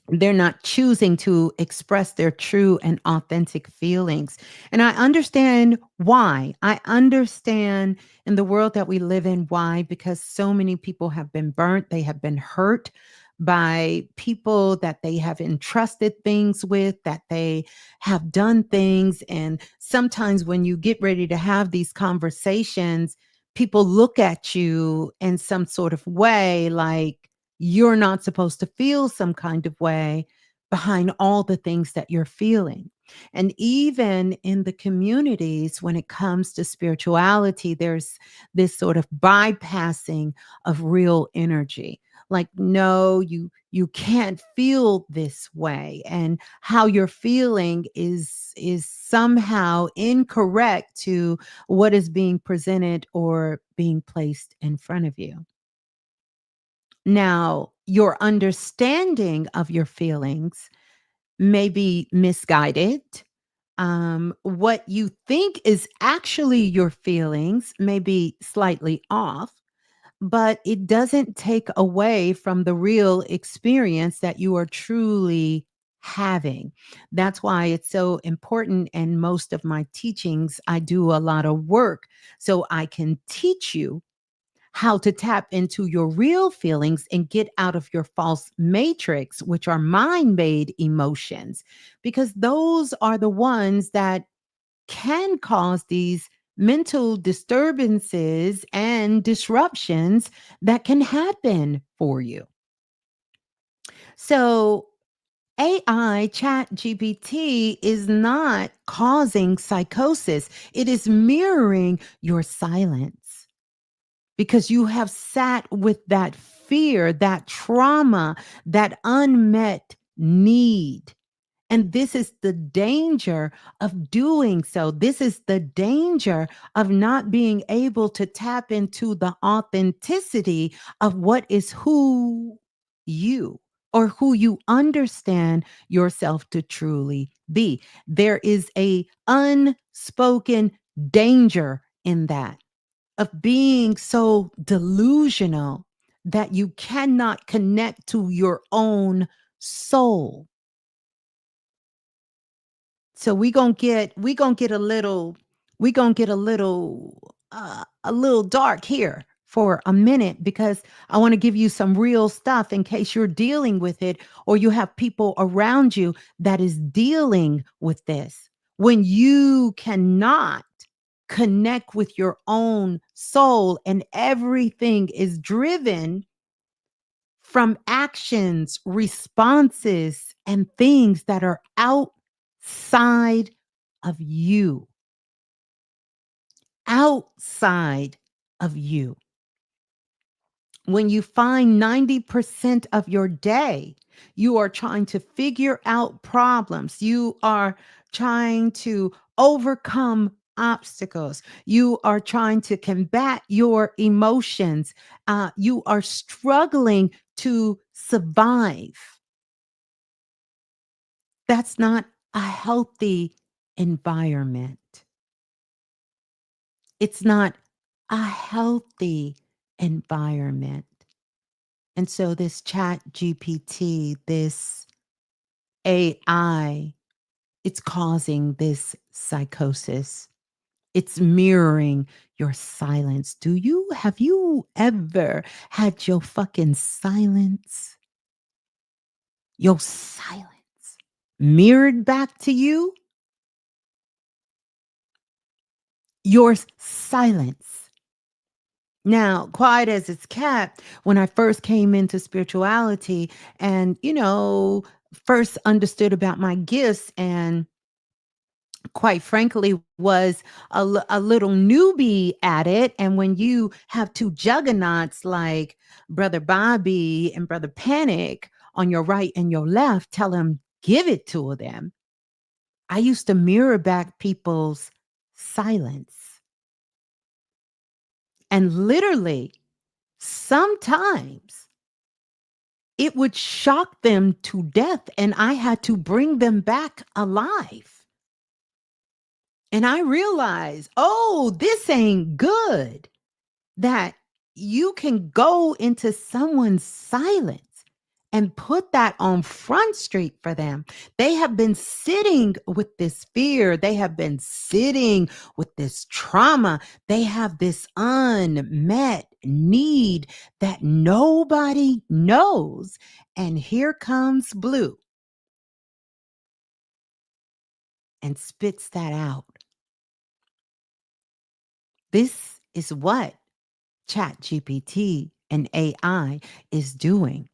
They're not choosing to express their true and authentic feelings. And I understand why. I understand in the world that we live in why, because so many people have been burnt, they have been hurt by people that they have entrusted things with, that they have done things. And sometimes when you get ready to have these conversations, people look at you in some sort of way like, you're not supposed to feel some kind of way behind all the things that you're feeling. And even in the communities, when it comes to spirituality, there's this sort of bypassing of real energy. Like, no, you can't feel this way. And how you're feeling is somehow incorrect to what is being presented or being placed in front of you. Now, your understanding of your feelings may be misguided. What you think is actually your feelings may be slightly off, but it doesn't take away from the real experience that you are truly having. That's why it's so important. And most of my teachings, I do a lot of work so I can teach you how to tap into your real feelings and get out of your false matrix, which are mind made emotions, because those are the ones that can cause these mental disturbances and disruptions that can happen for you. So, AI chat GPT is not causing psychosis. It is mirroring your silence because you have sat with that fear, that trauma, that unmet need. And this is the danger of doing so. This is the danger of not being able to tap into the authenticity of what is who you or who you understand yourself to truly be. There is a unspoken danger in that of being so delusional that you cannot connect to your own soul. So we gonna get a little dark here for a minute because I want to give you some real stuff in case you're dealing with it or you have people around you that is dealing with this. When you cannot connect with your own soul and everything is driven from actions, responses, and things that are outside of you, outside of you. When you find 90% of your day, you are trying to figure out problems, you are trying to overcome obstacles, you are trying to combat your emotions, you are struggling to survive. That's not a healthy environment. It's not a healthy environment. And so this chat GPT, this AI, it's causing this psychosis. It's mirroring your silence. Have you ever had your silence mirrored back to you? Your silence. Now, quiet as it's kept, when I first came into spirituality and, first understood about my gifts and quite frankly was a little newbie at it. And when you have two juggernauts like Brother Bobby and Brother Panic on your right and your left, tell them, give it to them. I used to mirror back people's silence. And literally, sometimes it would shock them to death, and I had to bring them back alive. And I realized, oh, this ain't good. That you can go into someone's silence and put that on front street for them. They have been sitting with this fear. They have been sitting with this trauma. They have this unmet need that nobody knows. And here comes Blue and spits that out. This is what ChatGPT and AI is doing.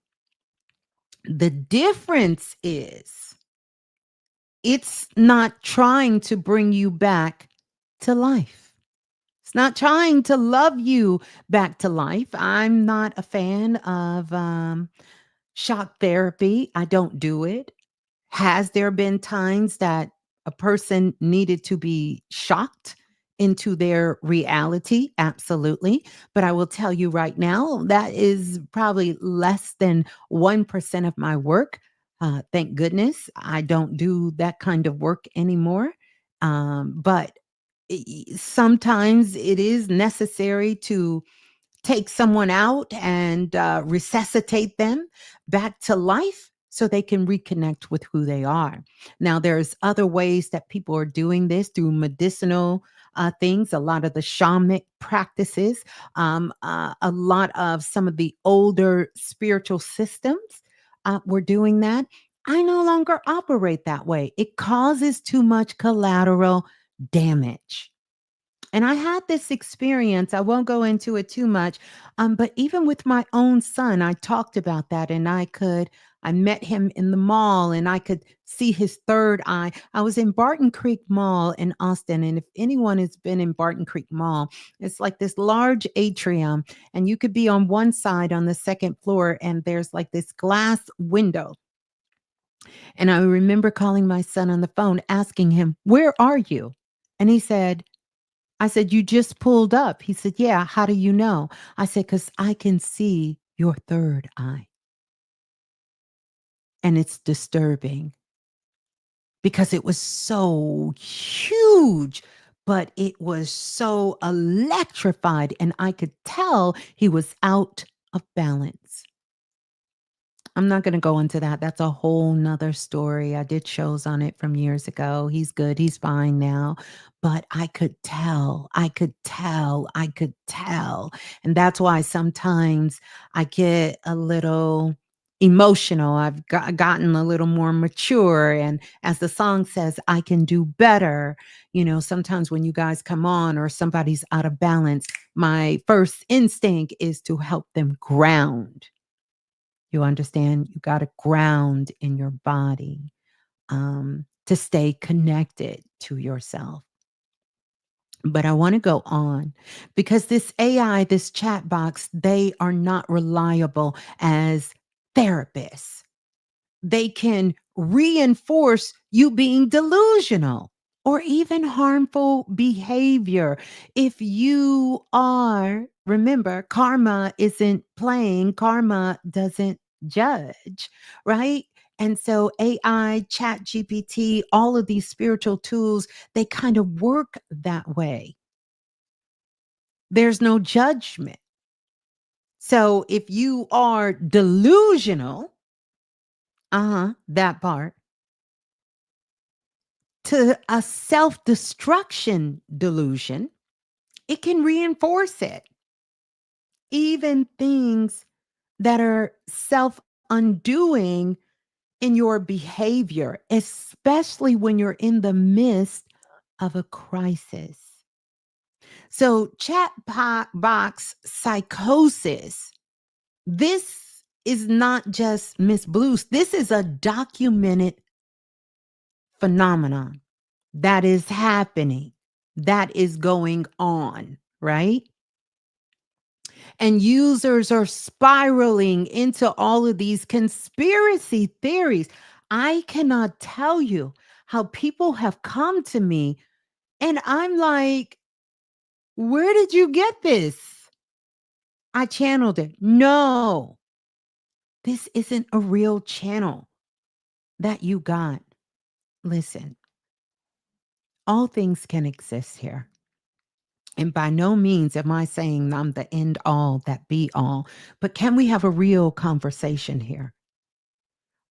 The difference is it's not trying to bring you back to life. It's not trying to love you back to life. I'm not a fan of shock therapy. I don't do it. Has there been times that a person needed to be shocked into their reality? Absolutely. But I will tell you right now, that is probably less than 1% of my work. Thank goodness I don't do that kind of work anymore. But sometimes it is necessary to take someone out and resuscitate them back to life so they can reconnect with who they are. Now, there's other ways that people are doing this through medicinal things, a lot of the shamanic practices, a lot of some of the older spiritual systems were doing that. I no longer operate that way. It causes too much collateral damage. And I had this experience. I won't go into it too much. But even with my own son, I talked about that and I met him in the mall and I could see his third eye. I was in Barton Creek Mall in Austin. And if anyone has been in Barton Creek Mall, it's like this large atrium and you could be on one side on the second floor and there's like this glass window. And I remember calling my son on the phone, asking him, "Where are you?" And he said, I said, "You just pulled up." He said, "Yeah, how do you know?" I said, "'Cause I can see your third eye, and it's disturbing because it was so huge, but it was so electrified, and I could tell he was out of balance." I'm not going to go into that. That's a whole nother story. I did shows on it from years ago. He's good. He's fine now. But I could tell. And that's why sometimes I get a little emotional. Gotten a little more mature. And as the song says, I can do better. You know, sometimes when you guys come on or somebody's out of balance, my first instinct is to help them ground. You understand? You got to ground in your body to stay connected to yourself. But I want to go on because this AI, this chat box, they are not reliable as therapists. They can reinforce you being delusional or even harmful behavior. If you are, remember, karma isn't playing, karma doesn't judge, right? And so AI, Chat GPT, all of these spiritual tools, they kind of work that way. There's no judgment. So if you are delusional, that part, to a self destruction delusion, it can reinforce it. Even things that are self undoing in your behavior, especially when you're in the midst of a crisis. So, chat box psychosis, this is not just Ms.Blue's, this is a documented phenomenon that is happening, that is going on, right? And users are spiraling into all of these conspiracy theories. I cannot tell you how people have come to me, and I'm like, where did you get this? I channeled it. No, this isn't a real channel that you got. Listen, all things can exist here. And by no means am I saying I'm the end all that be all, but can we have a real conversation here?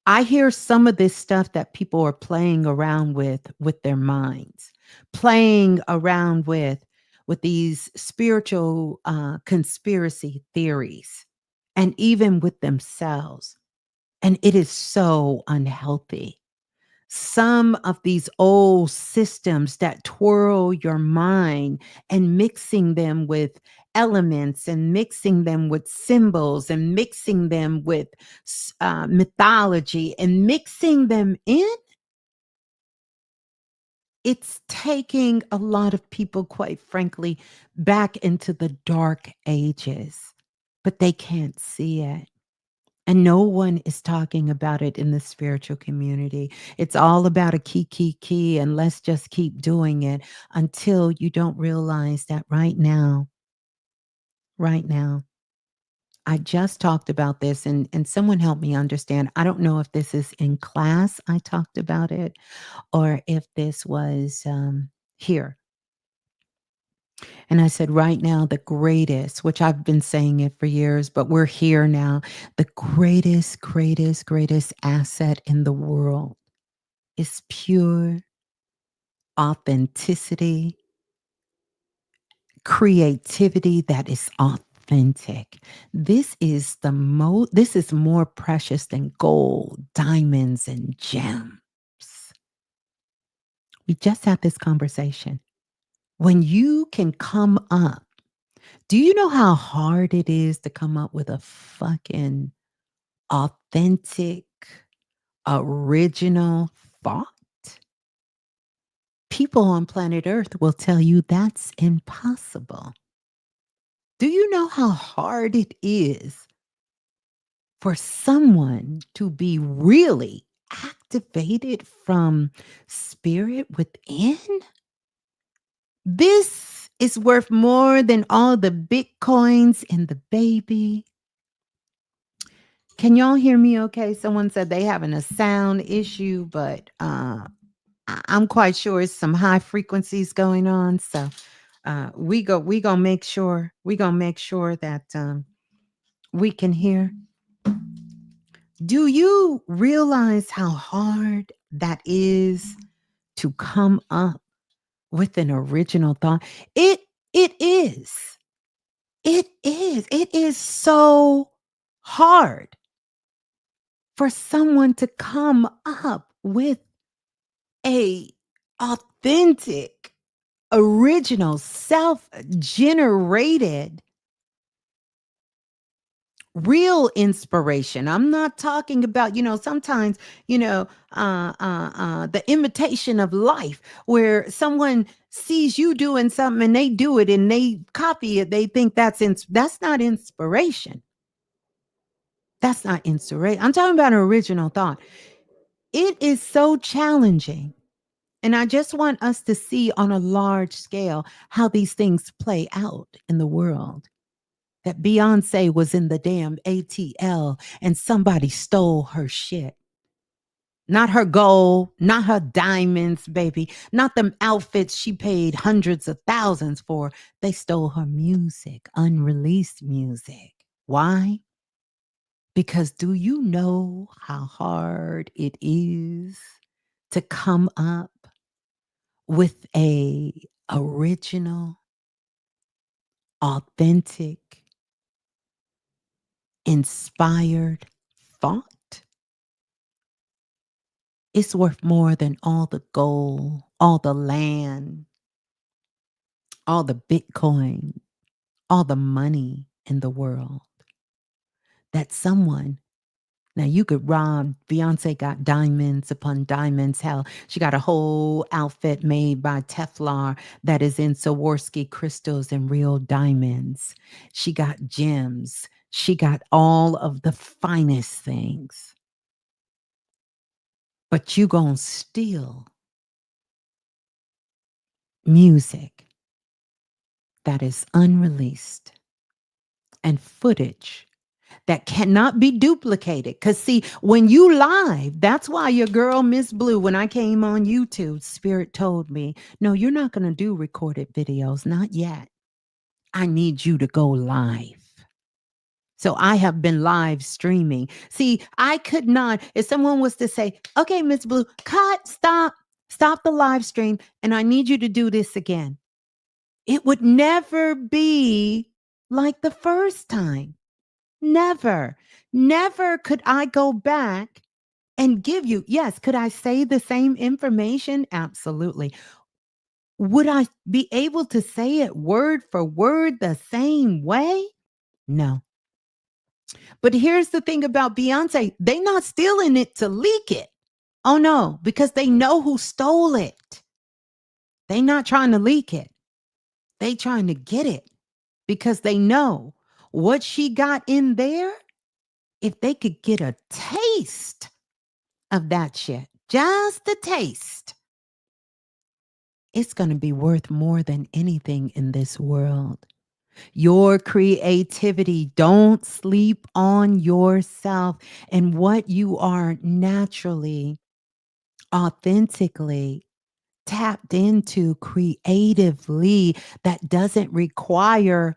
I hear some of this stuff that people are playing around with their minds, playing around with these spiritual conspiracy theories, and even with themselves. And it is so unhealthy. Some of these old systems that twirl your mind and mixing them with elements and mixing them with symbols and mixing them with mythology and mixing them in, it's taking a lot of people, quite frankly, back into the dark ages, but they can't see it. And no one is talking about it in the spiritual community. It's all about a key, and let's just keep doing it until you don't realize that right now, I just talked about this and someone helped me understand. I don't know if this is in class, I talked about it, or if this was here. And I said, right now, the greatest, which I've been saying it for years, but we're here now. The greatest, greatest, greatest asset in the world is pure authenticity, creativity that is authentic. This is more precious than gold, diamonds, and gems. We just had this conversation. When you can come up, do you know how hard it is to come up with a fucking authentic, original thought? People on planet Earth will tell you that's impossible. Do you know how hard it is for someone to be really activated from spirit within? This is worth more than all the bitcoins and the baby. Can y'all hear me okay? Someone said they having a sound issue, but I'm quite sure it's some high frequencies going on. So we gonna make sure that we can hear. Do you realize how hard that is to come up with an original thought? It it is. It is. It is so hard for someone to come up with a authentic, original, self-generated real inspiration. I'm not talking about, sometimes, the imitation of life where someone sees you doing something and they do it and they copy it. They think that's not inspiration. That's not inspiration. I'm talking about an original thought. It is so challenging. And I just want us to see on a large scale how these things play out in the world. That Beyonce was in the damn ATL and somebody stole her shit. Not her gold, not her diamonds, baby, not them outfits she paid hundreds of thousands for. They stole her music, unreleased music. Why? Because do you know how hard it is to come up with a original, authentic, inspired thought? It's worth more than all the gold, all the land, all the Bitcoin, all the money in the world. That someone, now you could rob, Beyonce got diamonds upon diamonds. Hell, she got a whole outfit made by Teflon that is in Swarovski crystals and real diamonds. She got gems. She got all of the finest things. But you gonna steal music that is unreleased and footage that cannot be duplicated. Because, see, when you live, that's why your girl, Ms.Blue, when I came on YouTube, Spirit told me, no, you're not going to do recorded videos. Not yet. I need you to go live. So I have been live streaming. See, I could not, if someone was to say, okay, Ms.Blue, cut, stop the live stream, and I need you to do this again. It would never be like the first time. Never, never could I go back and give you, yes, could I say the same information? Absolutely. Would I be able to say it word for word the same way? No. But here's the thing about Beyonce, they not stealing it to leak it. Oh no, because they know who stole it. They not trying to leak it. They trying to get it because they know what she got in there. If they could get a taste of that shit, just a taste, it's going to be worth more than anything in this world. Your creativity, don't sleep on yourself and what you are naturally, authentically tapped into creatively that doesn't require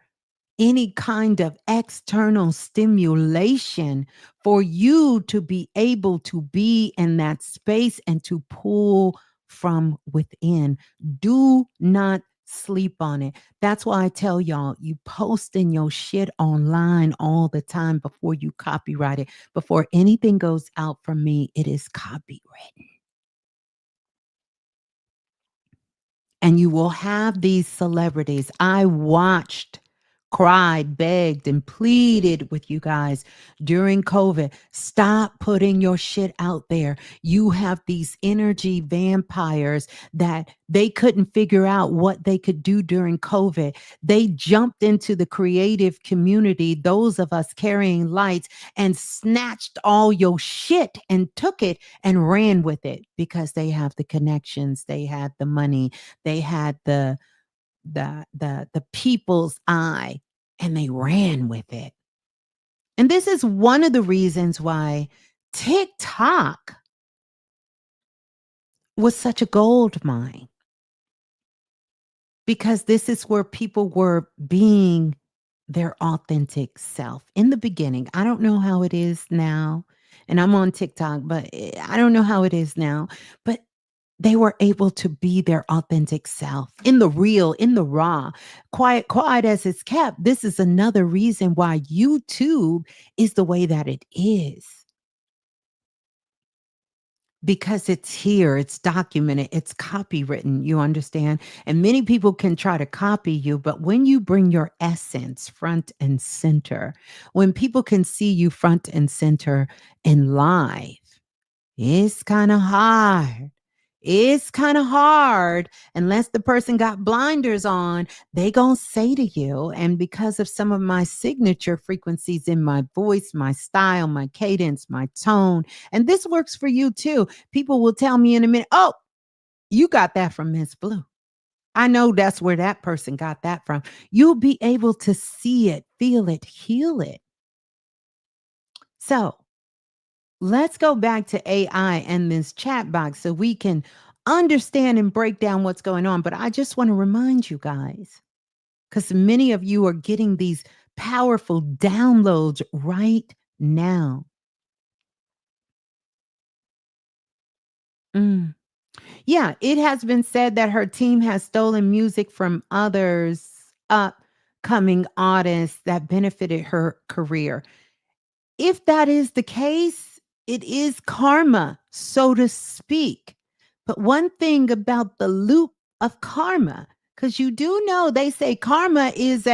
any kind of external stimulation for you to be able to be in that space and to pull from within. Do not sleep on it. That's why I tell y'all, you posting your shit online all the time before you copyright it. Before anything goes out from me, it is copywritten. And you will have these celebrities. I watched, cried, begged, and pleaded with you guys during COVID. Stop putting your shit out there. You have these energy vampires that they couldn't figure out what they could do during COVID. They jumped into the creative community, those of us carrying lights, and snatched all your shit and took it and ran with it because they have the connections, they had the money, they had the people's eye, and they ran with it. And this is one of the reasons why TikTok was such a gold mine, because this is where people were being their authentic self in the beginning. I don't know how it is now. And I'm on TikTok, but I don't know how it is now. But they were able to be their authentic self in the real, in the raw, quiet as it's kept. This is another reason why YouTube is the way that it is, because it's here, it's documented, it's copywritten, you understand? And many people can try to copy you, but when you bring your essence front and center, when people can see you front and center in live, it's kind of hard. It's kind of hard unless the person got blinders on. They gonna say to you, and because of some of my signature frequencies in my voice, my style, my cadence, my tone, and this works for you too. People will tell me in a minute, "Oh, you got that from Ms.Blue. I know that's where that person got that from." You'll be able to see it, feel it, heal it. So let's go back to AI and this chat box so we can understand and break down what's going on. But I just want to remind you guys, because many of you are getting these powerful downloads right now. Mm. Yeah, it has been said that her team has stolen music from others upcoming artists that benefited her career. If that is the case, it is karma, so to speak. But one thing about the loop of karma, because you do know they say karma is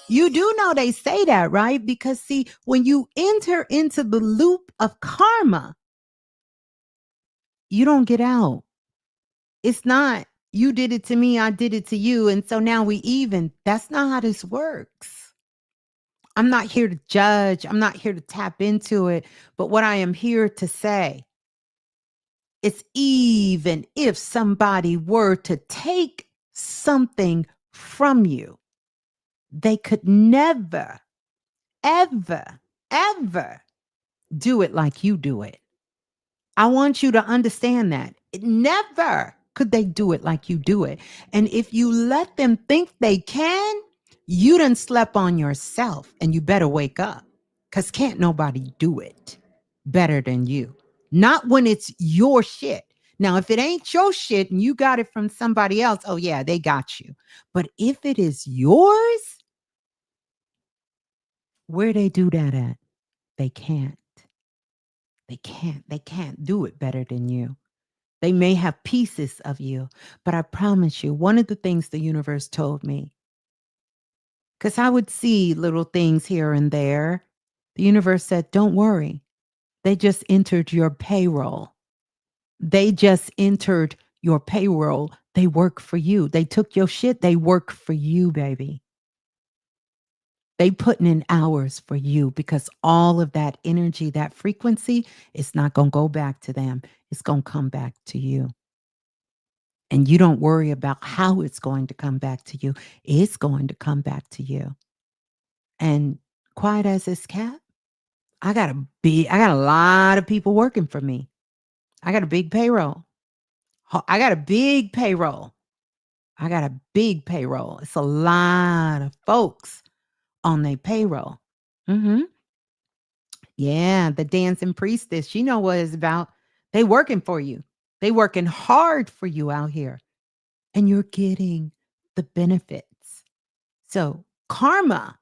you do know they say that, right? Because see, when you enter into the loop of karma, you don't get out. It's not, you did it to me, I did it to you, and so now we even. That's not how this works. I'm not here to judge. I'm not here to tap into it. But what I am here to say is, even if somebody were to take something from you, they could never, ever, ever do it like you do it. I want you to understand that. Never could they do it like you do it. And if you let them think they can, you done slept on yourself, and you better wake up, because can't nobody do it better than you. Not when it's your shit. Now, if it ain't your shit and you got it from somebody else, oh yeah, they got you. But if it is yours, where they do that at? They can't. They can't do it better than you. They may have pieces of you, but I promise you, one of the things the universe told me, because I would see little things here and there, the universe said, don't worry. They just entered your payroll. They just entered your payroll. They work for you. They took your shit. They work for you, baby. They putting in hours for you, because all of that energy, that frequency, is not going to go back to them. It's going to come back to you. And you don't worry about how it's going to come back to you. It's going to come back to you. And quiet as it's kept, I got a lot of people working for me. I got a big payroll. I got a big payroll. I got a big payroll. It's a lot of folks on their payroll. Hmm. Yeah, the dancing priestess. You know what it's about. They working for you. They working hard for you out here, and you're getting the benefits. So karma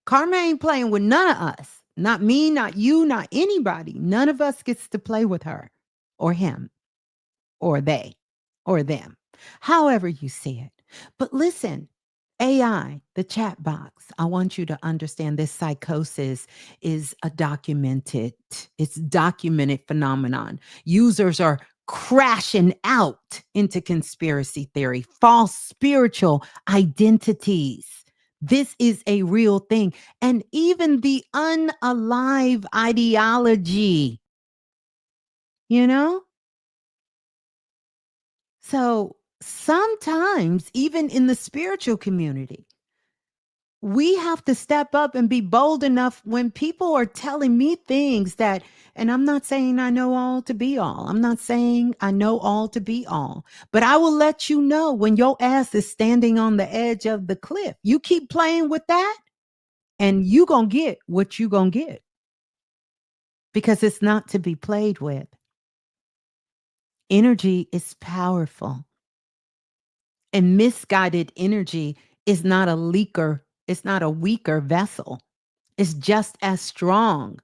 ain't playing with none of us. Not me, not you, not anybody. None of us gets to play with her or him or they or them, however you see it. But listen, AI, the chat box, I want you to understand this psychosis is it's documented phenomenon. Users are crashing out into conspiracy theory, false spiritual identities. This is a real thing. And even the unalive ideology, you know? So sometimes, even in the spiritual community, we have to step up and be bold enough when people are telling me things that, and I'm not saying I know all to be all. I'm not saying I know all to be all, but I will let you know when your ass is standing on the edge of the cliff. You keep playing with that and you going to get what you going to get because it's not to be played with. Energy is powerful. And misguided energy is not a leaker, it's not a weaker vessel. It's just as strong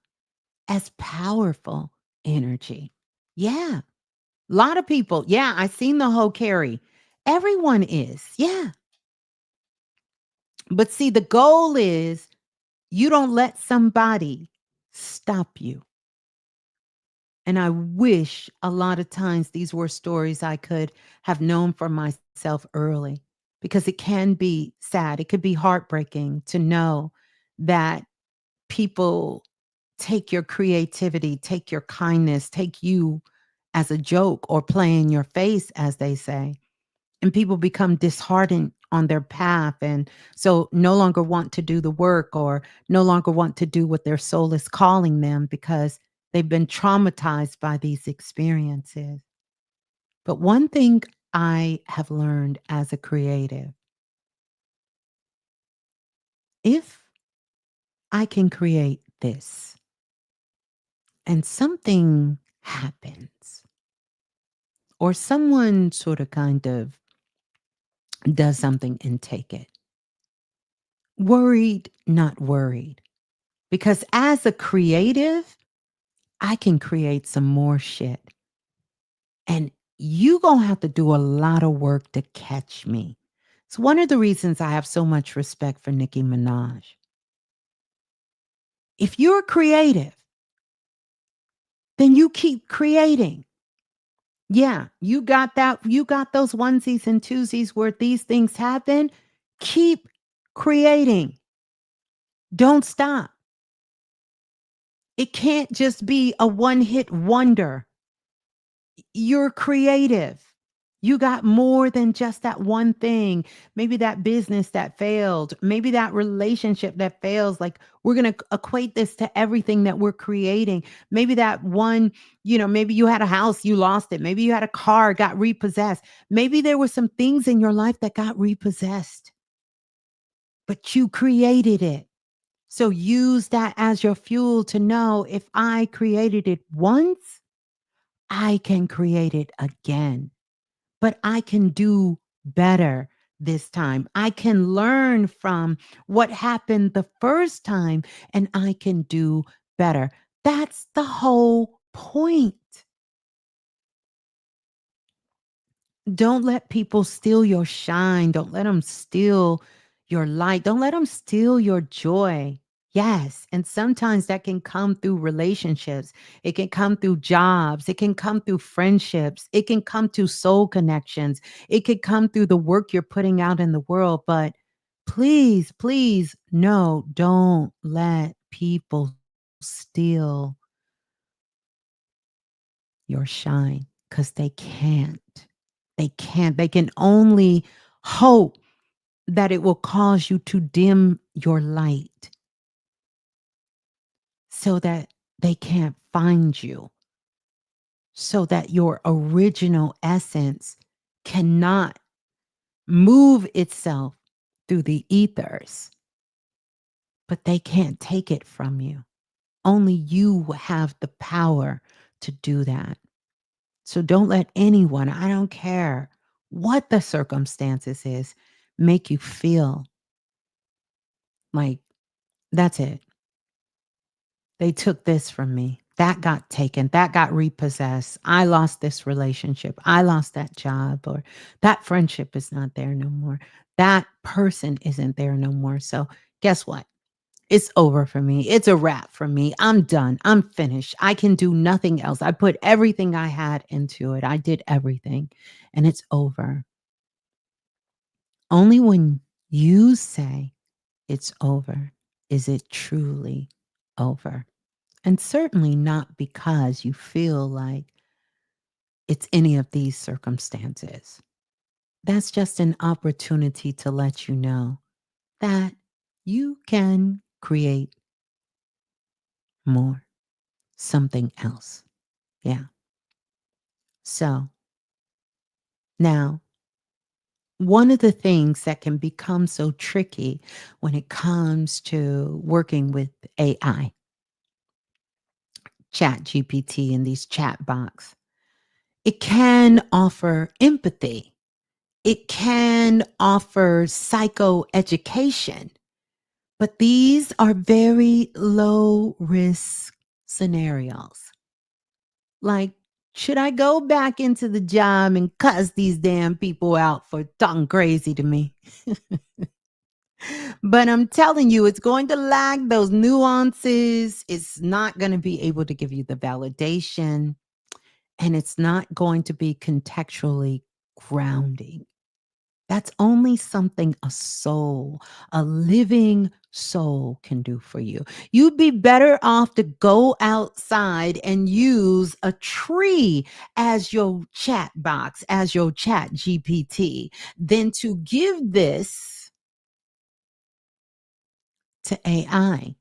as powerful energy. Yeah. A lot of people. Yeah, I seen the whole carry. Everyone is. Yeah. But see, the goal is you don't let somebody stop you. And I wish a lot of times these were stories I could have known for myself early because it can be sad. It could be heartbreaking to know that people take your creativity, take your kindness, take you as a joke or play in your face, as they say. And people become disheartened on their path. And so no longer want to do the work or no longer want to do what their soul is calling them because they've been traumatized by these experiences. But one thing I have learned as a creative, if I can create this and something happens, or someone sort of kind of does something and take it, worried, not worried. Because as a creative, I can create some more shit. And you going to have to do a lot of work to catch me. It's one of the reasons I have so much respect for Nicki Minaj. If you're creative, then you keep creating. Yeah, you got that. You got those onesies and twosies where these things happen. Keep creating. Don't stop. It can't just be a one hit wonder. You're creative. You got more than just that one thing. Maybe that business that failed, maybe that relationship that fails. Like we're going to equate this to everything that we're creating. Maybe that one, maybe you had a house, you lost it. Maybe you had a car, got repossessed. Maybe there were some things in your life that got repossessed, but you created it. So use that as your fuel to know if I created it once, I can create it again, but I can do better this time. I can learn from what happened the first time and I can do better. That's the whole point. Don't let people steal your shine. Don't let them steal your light. Don't let them steal your joy. Yes. And sometimes that can come through relationships. It can come through jobs. It can come through friendships. It can come through soul connections. It could come through the work you're putting out in the world. But please, please, no, don't let people steal your shine because they can't. They can't. They can only hope that it will cause you to dim your light so that they can't find you. so that your original essence cannot move itself through the ethers, but they can't take it from you. Only you have the power to do that. So don't let anyone, I don't care what the circumstances is, make you feel like that's it. They took this from me. That got taken. That got repossessed. I lost this relationship. I lost that job, or that friendship is not there no more. That person isn't there no more. So, guess what? It's over for me. It's a wrap for me. I'm done. I'm finished. I can do nothing else. I put everything I had into it. I did everything, and it's over. Only when you say it's over is it truly over. And certainly not because you feel like it's any of these circumstances. That's just an opportunity to let you know that you can create more, something else. Yeah. So now, one of the things that can become so tricky when it comes to working with AI, ChatGPT, and these chat box, it can offer empathy. It can offer psychoeducation, but these are very low risk scenarios. Like, should I go back into the job and cuss these damn people out for talking crazy to me? But I'm telling you, it's going to lack those nuances. It's not going to be able to give you the validation, and it's not going to be contextually grounding. That's only something a soul, a living soul can do for you. You'd be better off to go outside and use a tree as your chat box, as your chat GPT, than to give this to AI.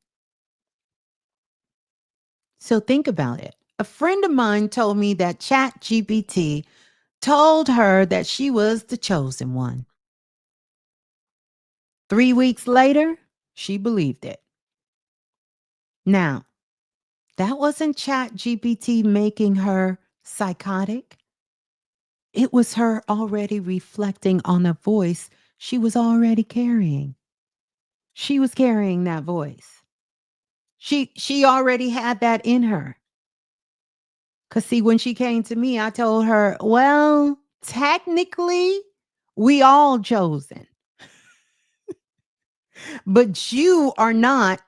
So think about it. A friend of mine told me that chat GPT told her that she was the chosen one. 3 weeks later, she believed it. Now, that wasn't ChatGPT making her psychotic. It was her already reflecting on a voice she was already carrying. She was carrying that voice. She already had that in her. Cause see, when she came to me, I told her, well, technically, we all chosen, but you are not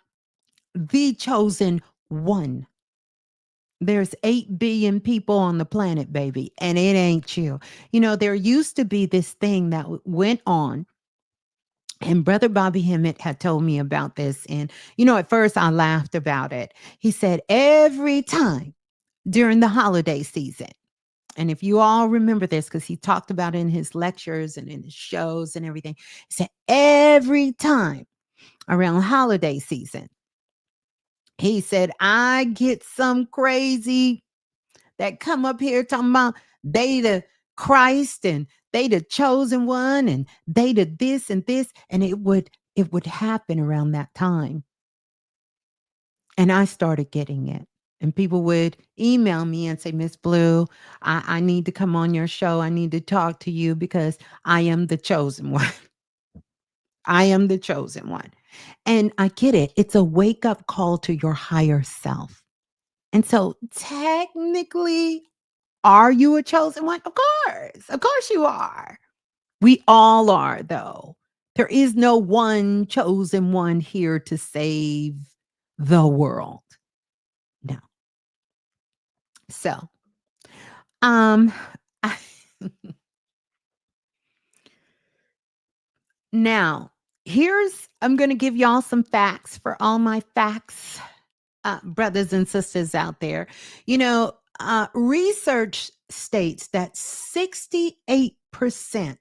the chosen one. There's 8 billion people on the planet, baby, and it ain't you. You know, there used to be this thing that went on, and Brother Bobby Hemmett had told me about this. And, at first I laughed about it. He said, every time during the holiday season, and if you all remember this, because he talked about it in his lectures and in his shows and everything, he said, every time around holiday season, he said, I get some crazy that come up here talking about they the Christ and they the chosen one and they the this and this, and it would happen around that time. And I started getting it. And people would email me and say, Miss Blue, I need to come on your show. I need to talk to you because I am the chosen one. I am the chosen one. And I get it. It's a wake up call to your higher self. And so technically, are you a chosen one? Of course. Of course you are. We all are, though. There is no one chosen one here to save the world. No. So, um, I- now I'm going to give y'all some facts for all my facts, brothers and sisters out there. Research states that 68%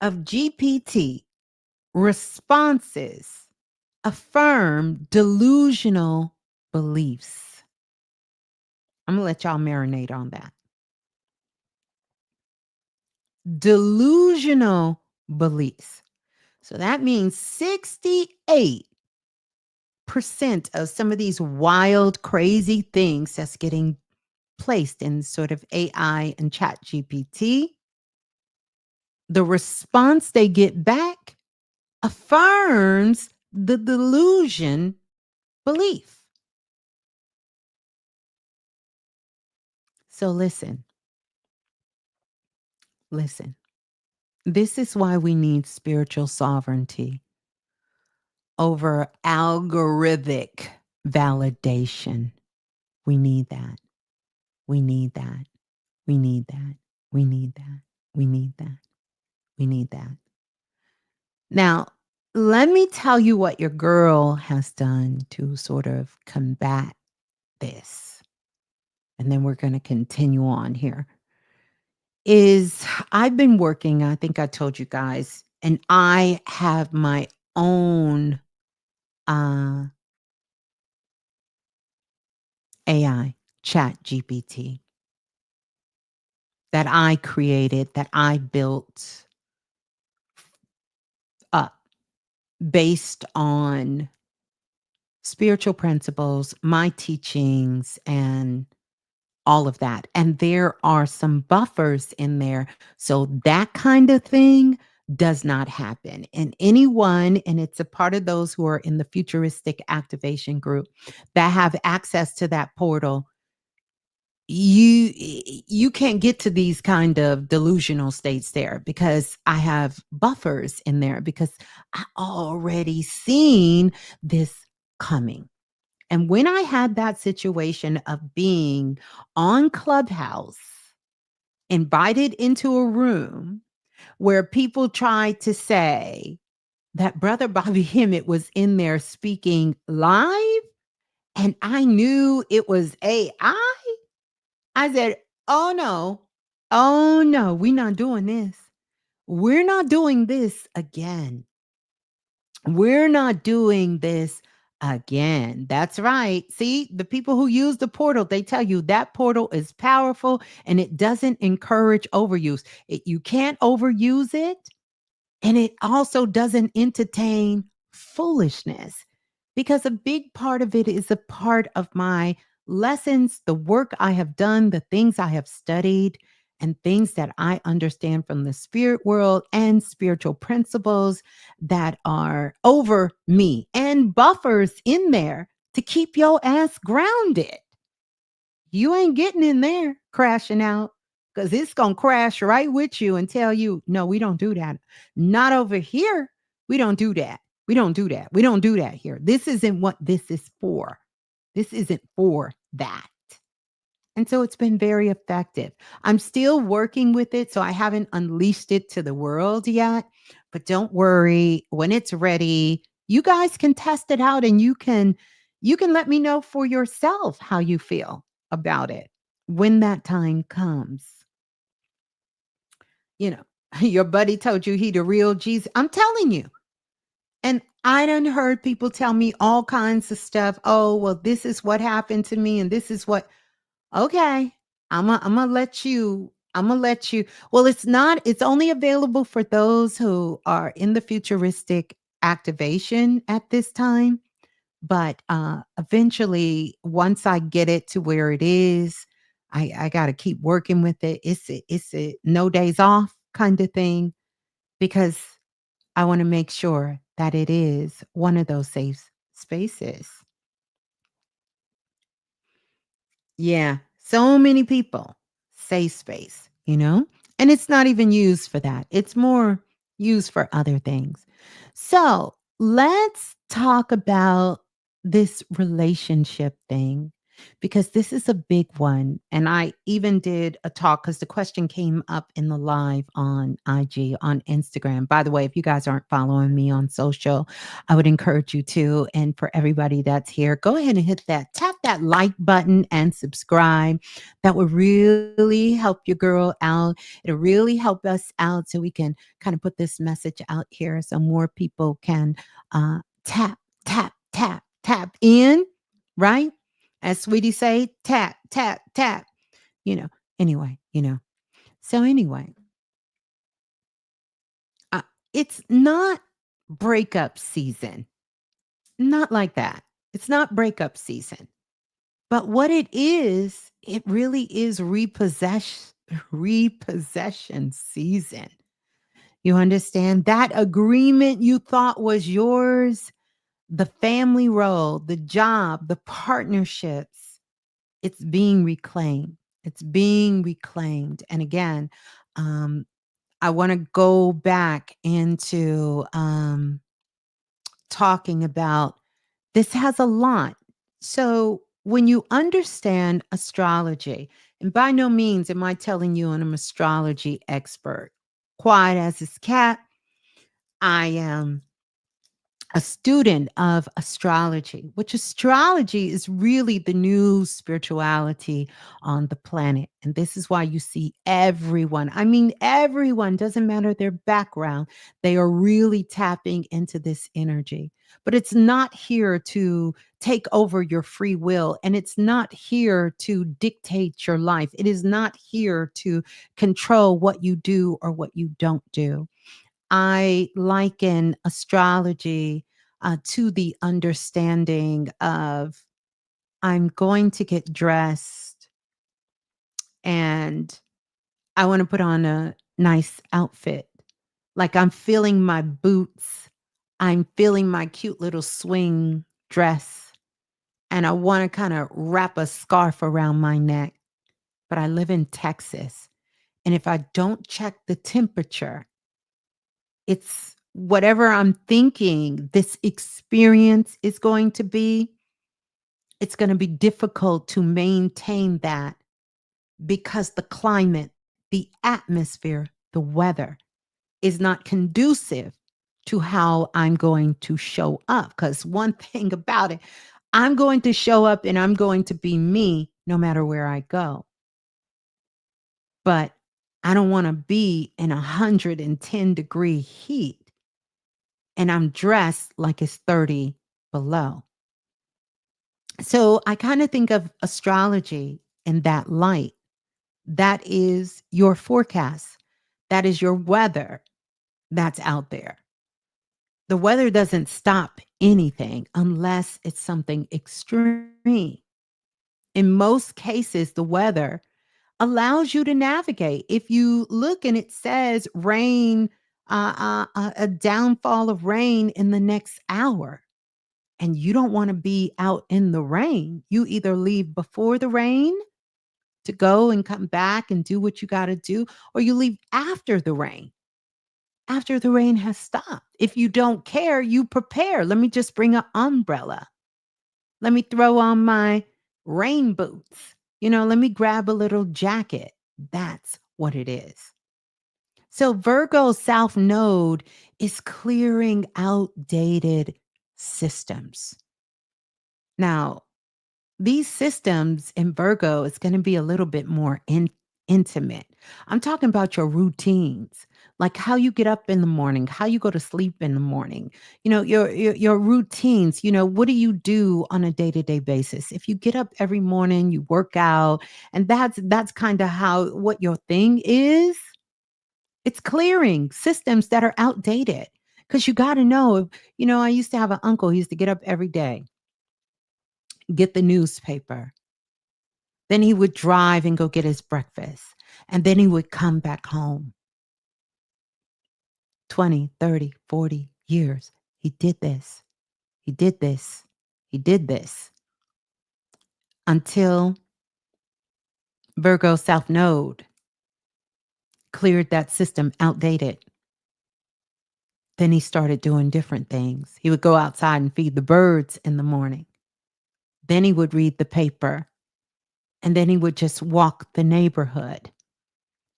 of GPT responses affirm delusional beliefs. I'm going to let y'all marinate on that. Delusional beliefs. So that means 68% of some of these wild, crazy things that's getting placed in sort of AI and ChatGPT, the response they get back affirms the delusion belief. So listen. This is why we need spiritual sovereignty over algorithmic validation. We need that. We need that. We need that. We need that. We need that. We need that. Now, let me tell you what your girl has done to sort of combat this. And then we're going to continue on here. Is I've been working, I think I told you guys, and I have my own uh AI, Chat GPT, that I created, that I built up based on spiritual principles, my teachings, and all of that. And there are some buffers in there. So that kind of thing does not happen. And anyone, and it's a part of those who are in the futuristic activation group that have access to that portal, you can't get to these kind of delusional states there because I have buffers in there because I already seen this coming. And when I had that situation of being on Clubhouse, invited into a room where people tried to say that Brother Bobby Hemmett was in there speaking live, and I knew it was AI, I said, "Oh no. Oh no, we're not doing this. We're not doing this again. We're not doing this again." That's right. See, the people who use the portal, they tell you that portal is powerful and it doesn't encourage overuse. You can't overuse it. And it also doesn't entertain foolishness because a big part of it is a part of my lessons, the work I have done, the things I have studied, and things that I understand from the spirit world and spiritual principles that are over me and buffers in there to keep your ass grounded. You ain't getting in there crashing out because it's going to crash right with you and tell you, no, we don't do that. Not over here. We don't do that. We don't do that. We don't do that here. This isn't what this is for. This isn't for that. And so it's been very effective. I'm still working with it, so I haven't unleashed it to the world yet. But don't worry, when it's ready, you guys can test it out and you can let me know for yourself how you feel about it when that time comes. You know, your buddy told you he the real Jesus. I'm telling you. And I done heard people tell me all kinds of stuff. Oh, well, this is what happened to me, and this is what. Okay. I'm gonna let you. I'm gonna let you. Well, it's not. It's only available for those who are in the futuristic activation at this time. But eventually, once I get it to where it is, I got to keep working with it. It's a no days off kind of thing because I want to make sure that it is one of those safe spaces. Yeah, so many people say space. And it's not even used for that. It's more used for other things. So let's talk about this relationship thing because this is a big one. And I even did a talk because the question came up in the live on IG, on Instagram. By the way, if you guys aren't following me on social, I would encourage you to. And for everybody that's here, go ahead and tap that like button and subscribe. That would really help your girl out. It'll really help us out so we can kind of put this message out here so more people can tap in, right? As Sweetie say, tap, tap, tap. You know, anyway, So anyway, uh, it's not breakup season. Not like that. It's not breakup season. But what it really is repossession season. You understand? That agreement you thought was yours, the family role, the job, the partnerships, it's being reclaimed. It's being reclaimed. And again, um, I want to go back into talking about this has a lot. So when you understand astrology, and by no means am I telling you I'm an astrology expert. Quiet as this cat, I am a student of astrology, which astrology is really the new spirituality on the planet. And this is why you see everyone, I mean, everyone, doesn't matter their background, they are really tapping into this energy. But it's not here to take over your free will, and it's not here to dictate your life. It is not here to control what you do or what you don't do. I liken astrology to the understanding of I'm going to get dressed and I want to put on a nice outfit. Like I'm feeling my boots, I'm feeling my cute little swing dress, and I want to kind of wrap a scarf around my neck. But I live in Texas. And if I don't check the temperature, it's whatever I'm thinking this experience is going to be, it's going to be difficult to maintain that because the climate, the atmosphere, the weather is not conducive to how I'm going to show up. Because one thing about it, I'm going to show up and I'm going to be me no matter where I go. But I don't want to be in 110-degree heat and I'm dressed like it's 30 below. So I kind of think of astrology in that light. That is your forecast. That is your weather that's out there. The weather doesn't stop anything unless it's something extreme. In most cases, the weather allows you to navigate. If you look and it says rain, a downfall of rain in the next hour, and you don't want to be out in the rain, you either leave before the rain to go and come back and do what you got to do, or you leave after the rain has stopped. If you don't care, you prepare. Let me just bring an umbrella. Let me throw on my rain boots. Let me grab a little jacket. That's what it is. So Virgo's South Node is clearing outdated systems. Now, these systems in Virgo is going to be a little bit more intimate. I'm talking about your routines, like how you get up in the morning, how you go to sleep in the morning. Your routines. What do you do on a day-to-day basis? If you get up every morning, you work out, and that's kind of how what your thing is. It's clearing systems that are outdated because you got to know. I used to have an uncle. He used to get up every day, get the newspaper. Then he would drive and go get his breakfast. And then he would come back home. 20, 30, 40 years. He did this. He did this. He did this. Until Virgo South Node cleared that system outdated. Then he started doing different things. He would go outside and feed the birds in the morning. Then he would read the paper. And then he would just walk the neighborhood.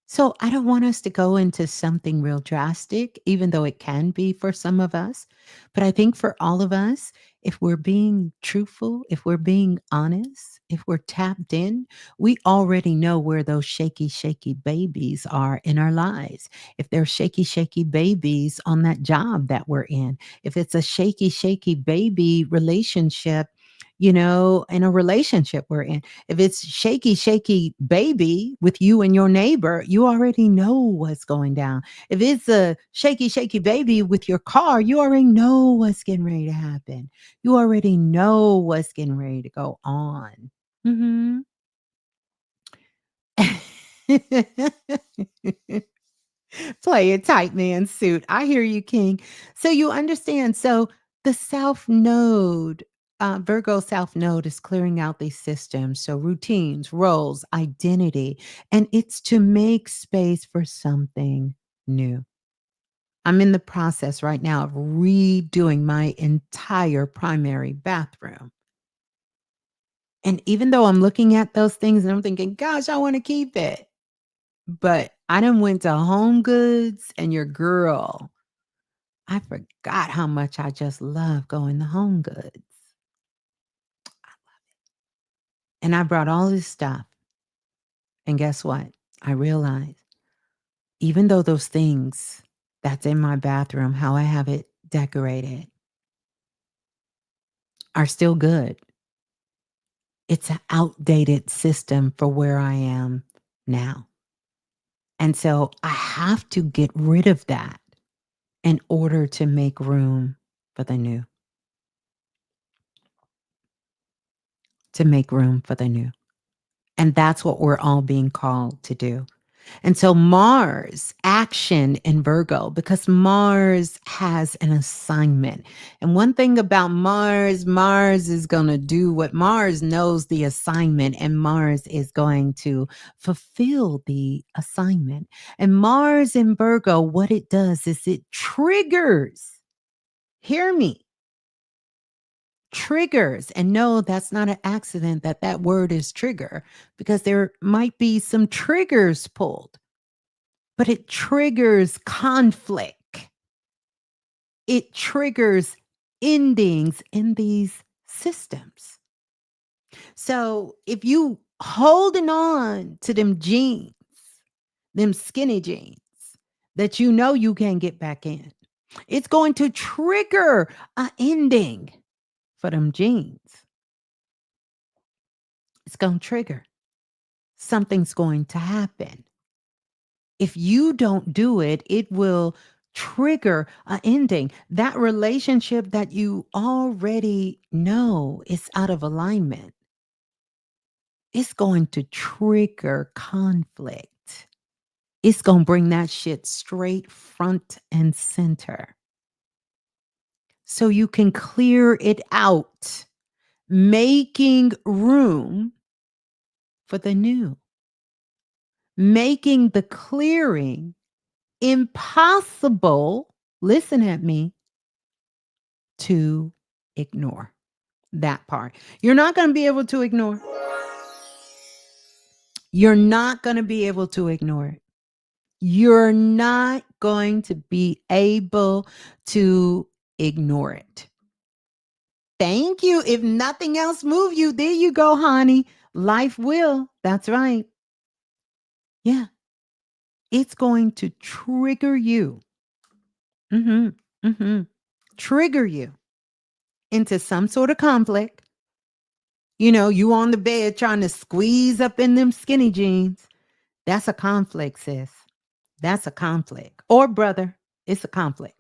So I don't want us to go into something real drastic, even though it can be for some of us. But I think for all of us, if we're being truthful, if we're being honest, if we're tapped in, we already know where those shaky, shaky babies are in our lives. If they're shaky, shaky babies on that job that we're in, if it's a shaky, shaky baby relationship, in a relationship we're in. If it's shaky, shaky baby with you and your neighbor, you already know what's going down. If it's a shaky, shaky baby with your car, you already know what's getting ready to happen. You already know what's getting ready to go on. Mhm. Play it tight, man suit. I hear you, King. So you understand. So the South Node, Virgo South Node is clearing out these systems. So routines, roles, identity, and it's to make space for something new. I'm in the process right now of redoing my entire primary bathroom. And even though I'm looking at those things and I'm thinking, gosh, I want to keep it. But I done went to Home Goods and your girl, I forgot how much I just love going to Home Goods. And I brought all this stuff. And guess what? I realized even though those things that's in my bathroom, how I have it decorated, are still good, it's an outdated system for where I am now. And so I have to get rid of that in order to make room for the new, to make room for the new. And that's what we're all being called to do. And so Mars, action in Virgo, because Mars has an assignment. And one thing about Mars, Mars is going to do what Mars knows the assignment, and Mars is going to fulfill the assignment. And Mars in Virgo, what it does is it triggers, hear me, triggers. And no, that's not an accident that that word is trigger, because there might be some triggers pulled, but it triggers conflict. It triggers endings in these systems. So if you holding on to them jeans, them skinny jeans that you know you can't get back in, it's going to trigger an ending for them jeans. It's going to trigger. Something's going to happen. If you don't do it, it will trigger an ending. That relationship that you already know is out of alignment, it's going to trigger conflict. It's going to bring that shit straight front and center so you can clear it out, making room for the new, making the clearing impossible, listen at me, to ignore that part. You're not going to be able to ignore. You're not going to be able to ignore it. You're not going to be able to ignore it. Thank you. If nothing else move you, there you go, honey. Life will. That's right. Yeah. It's going to trigger you. Mm-hmm. Mm-hmm. Trigger you into some sort of conflict. You on the bed trying to squeeze up in them skinny jeans. That's a conflict, sis. That's a conflict. Or brother, it's a conflict.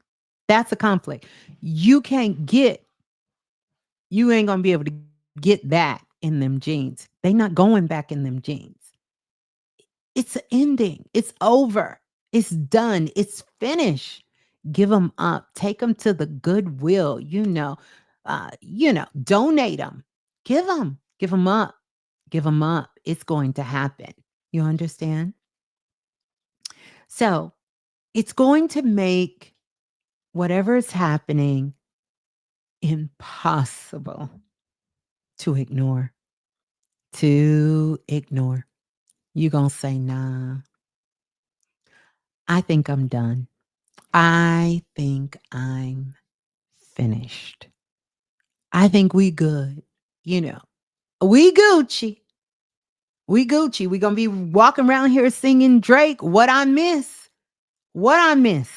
That's a conflict. You can't get, you ain't gonna be able to get that in them jeans. They not going back in them jeans. It's an ending. It's over. It's done. It's finished. Give them up. Take them to the Goodwill. Donate them. Give them. Give them up. Give them up. It's going to happen. You understand? So it's going to make whatever is happening impossible to ignore. To ignore. You're going to say, nah, I think I'm done. I think I'm finished. I think we good. You know, we Gucci. We Gucci. We going to be walking around here singing Drake, What I Miss. What I miss.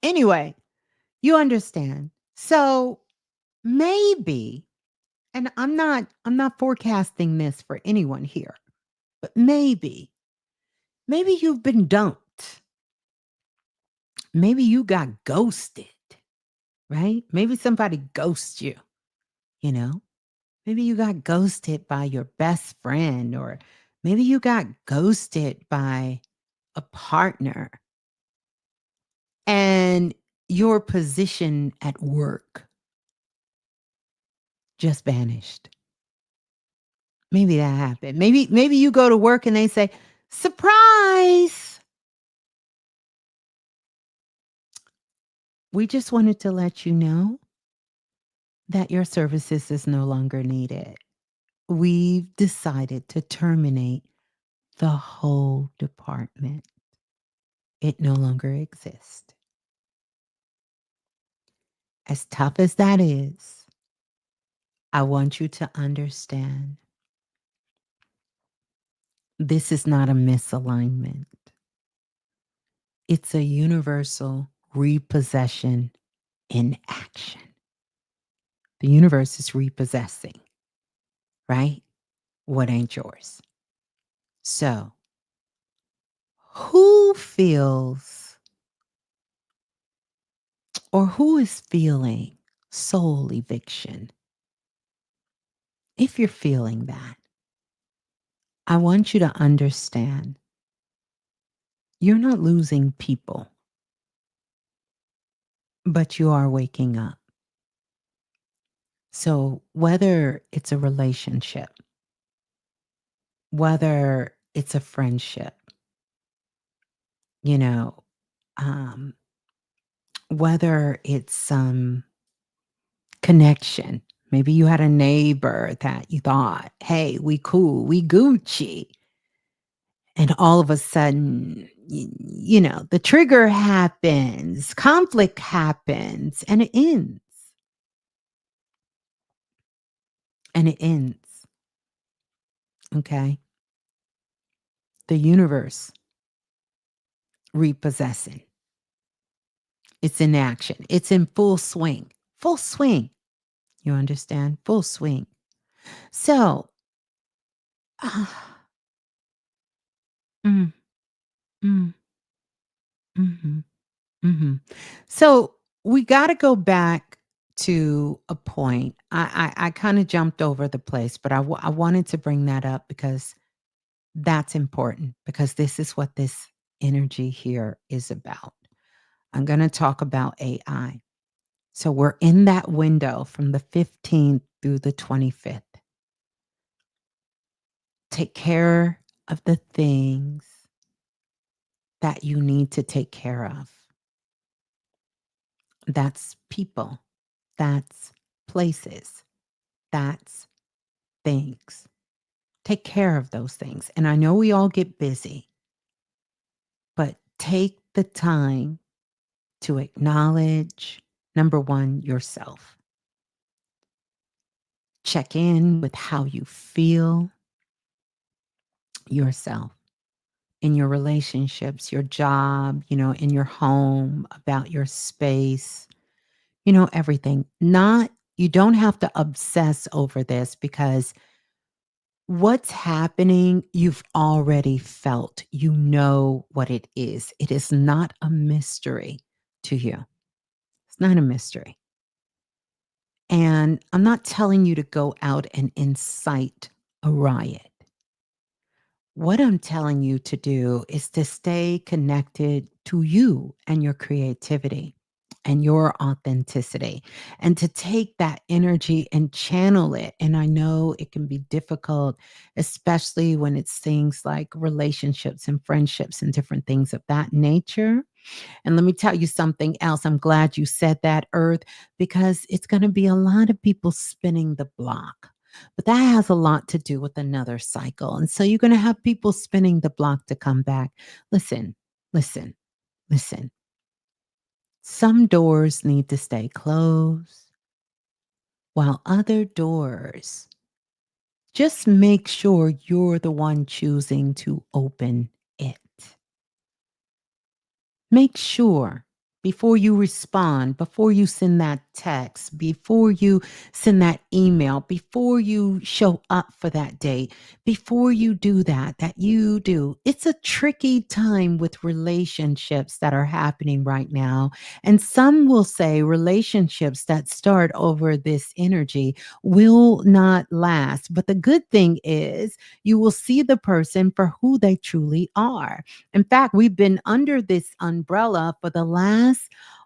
Anyway, you understand. So maybe, and I'm not forecasting this for anyone here, but maybe you've been dumped. Maybe you got ghosted, right? Maybe somebody ghosts you, you know? Maybe you got ghosted by your best friend, or maybe you got ghosted by a partner, and your position at work just vanished. Maybe that happened. Maybe you go to work and they say, "Surprise! We just wanted to let you know that your services is no longer needed. We've decided to terminate the whole department. It no longer exists." As tough as that is, I want you to understand this is not a misalignment. It's a universal repossession in action. The universe is repossessing, right? What ain't yours. So, who feels or who is feeling soul eviction? If you're feeling that, I want you to understand you're not losing people, but you are waking up. So, whether it's a relationship, whether it's a friendship, you know, um, whether it's some connection, maybe you had a neighbor that you thought, hey, we cool, we Gucci. And all of a sudden, the trigger happens, conflict happens, and it ends. And it ends. Okay. The universe repossessing. It's in action. It's in full swing. Full swing. You understand? Full swing. So, mm, mm, mhm, mhm. So we got to go back to a point. I kind of jumped over the place, but I wanted to bring that up because that's important, because this is what this energy here is about. I'm going to talk about AI. So we're in that window from the 15th through the 25th. Take care of the things that you need to take care of. That's people, that's places, that's things. Take care of those things. And I know we all get busy, but take the time to acknowledge, number one, yourself. Check in with how you feel yourself in your relationships, your job, in your home, about your space, everything. You don't have to obsess over this, because what's happening, you've already felt. You know what it is. It is not a mystery to you. It's not a mystery. And I'm not telling you to go out and incite a riot. What I'm telling you to do is to stay connected to you and your creativity and your authenticity, and to take that energy and channel it. And I know it can be difficult, especially when it's things like relationships and friendships and different things of that nature. And let me tell you something else. I'm glad you said that, Earth, because it's going to be a lot of people spinning the block. But that has a lot to do with another cycle. And so you're going to have people spinning the block to come back. Listen, listen, listen. Some doors need to stay closed, while other doors, just make sure you're the one choosing to open it. Make sure. before you respond, before you send that text, before you send that email, before you show up for that date, before you do that, that you do. It's a tricky time with relationships that are happening right now. And some will say relationships that start over this energy will not last. But the good thing is you will see the person for who they truly are. In fact, we've been under this umbrella for the last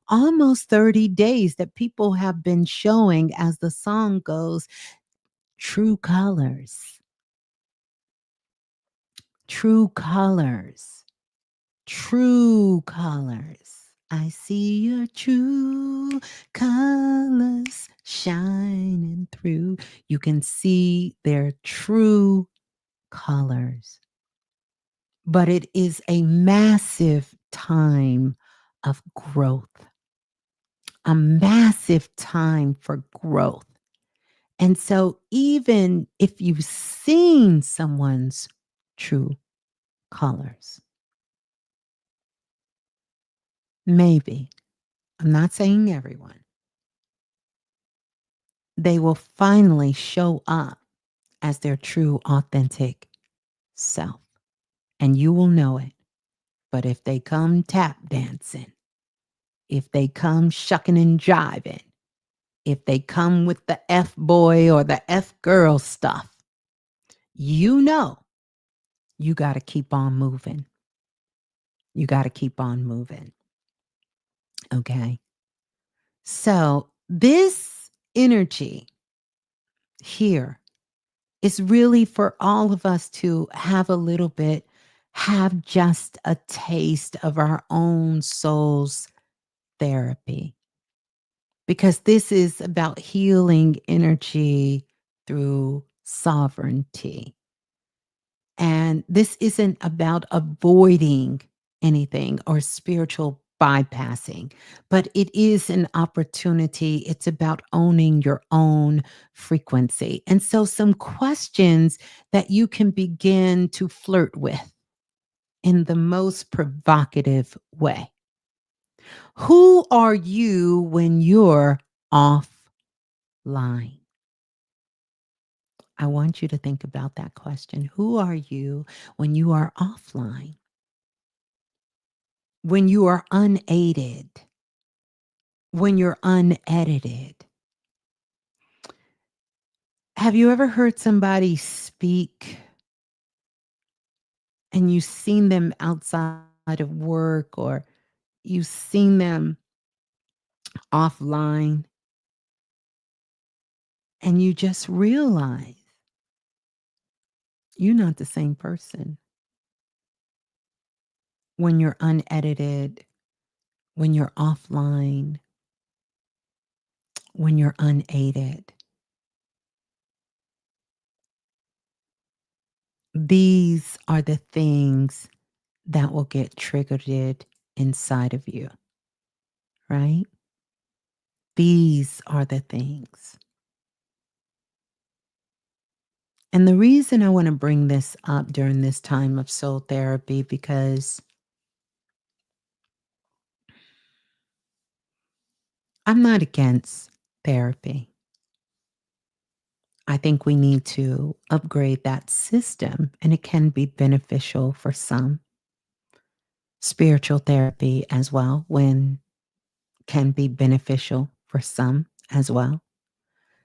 almost 30 days that people have been showing, as the song goes, true colors, true colors, true colors. I see your true colors shining through. You can see their true colors. But it is a massive time of growth, a massive time for growth. And so, even if you've seen someone's true colors, maybe, I'm not saying everyone, they will finally show up as their true, authentic self. And you will know it. But if they come tap dancing, if they come shucking and jiving, if they come with the F boy or the F girl stuff, you know you got to keep on moving. You got to keep on moving. Okay. So, this energy here is really for all of us to have a little bit, have just a taste of our own soul's therapy. Because this is about healing energy through sovereignty. And this isn't about avoiding anything or spiritual bypassing, but it is an opportunity. It's about owning your own frequency. And so, some questions that you can begin to flirt with in the most provocative way. Who are you when you're offline? I want you to think about that question. Who are you when you are offline? When you are unaided? When you're unedited? Have you ever heard somebody speak and you've seen them outside of work, or you've seen them offline, and you just realize you're not the same person when you're unedited, when you're offline, when you're unaided? These are the things that will get triggered inside of you, right? These are the things. And the reason I want to bring this up during this time of soul therapy, because I'm not against therapy. I think we need to upgrade that system, and it can be beneficial for some. Spiritual therapy as well, when can be beneficial for some as well,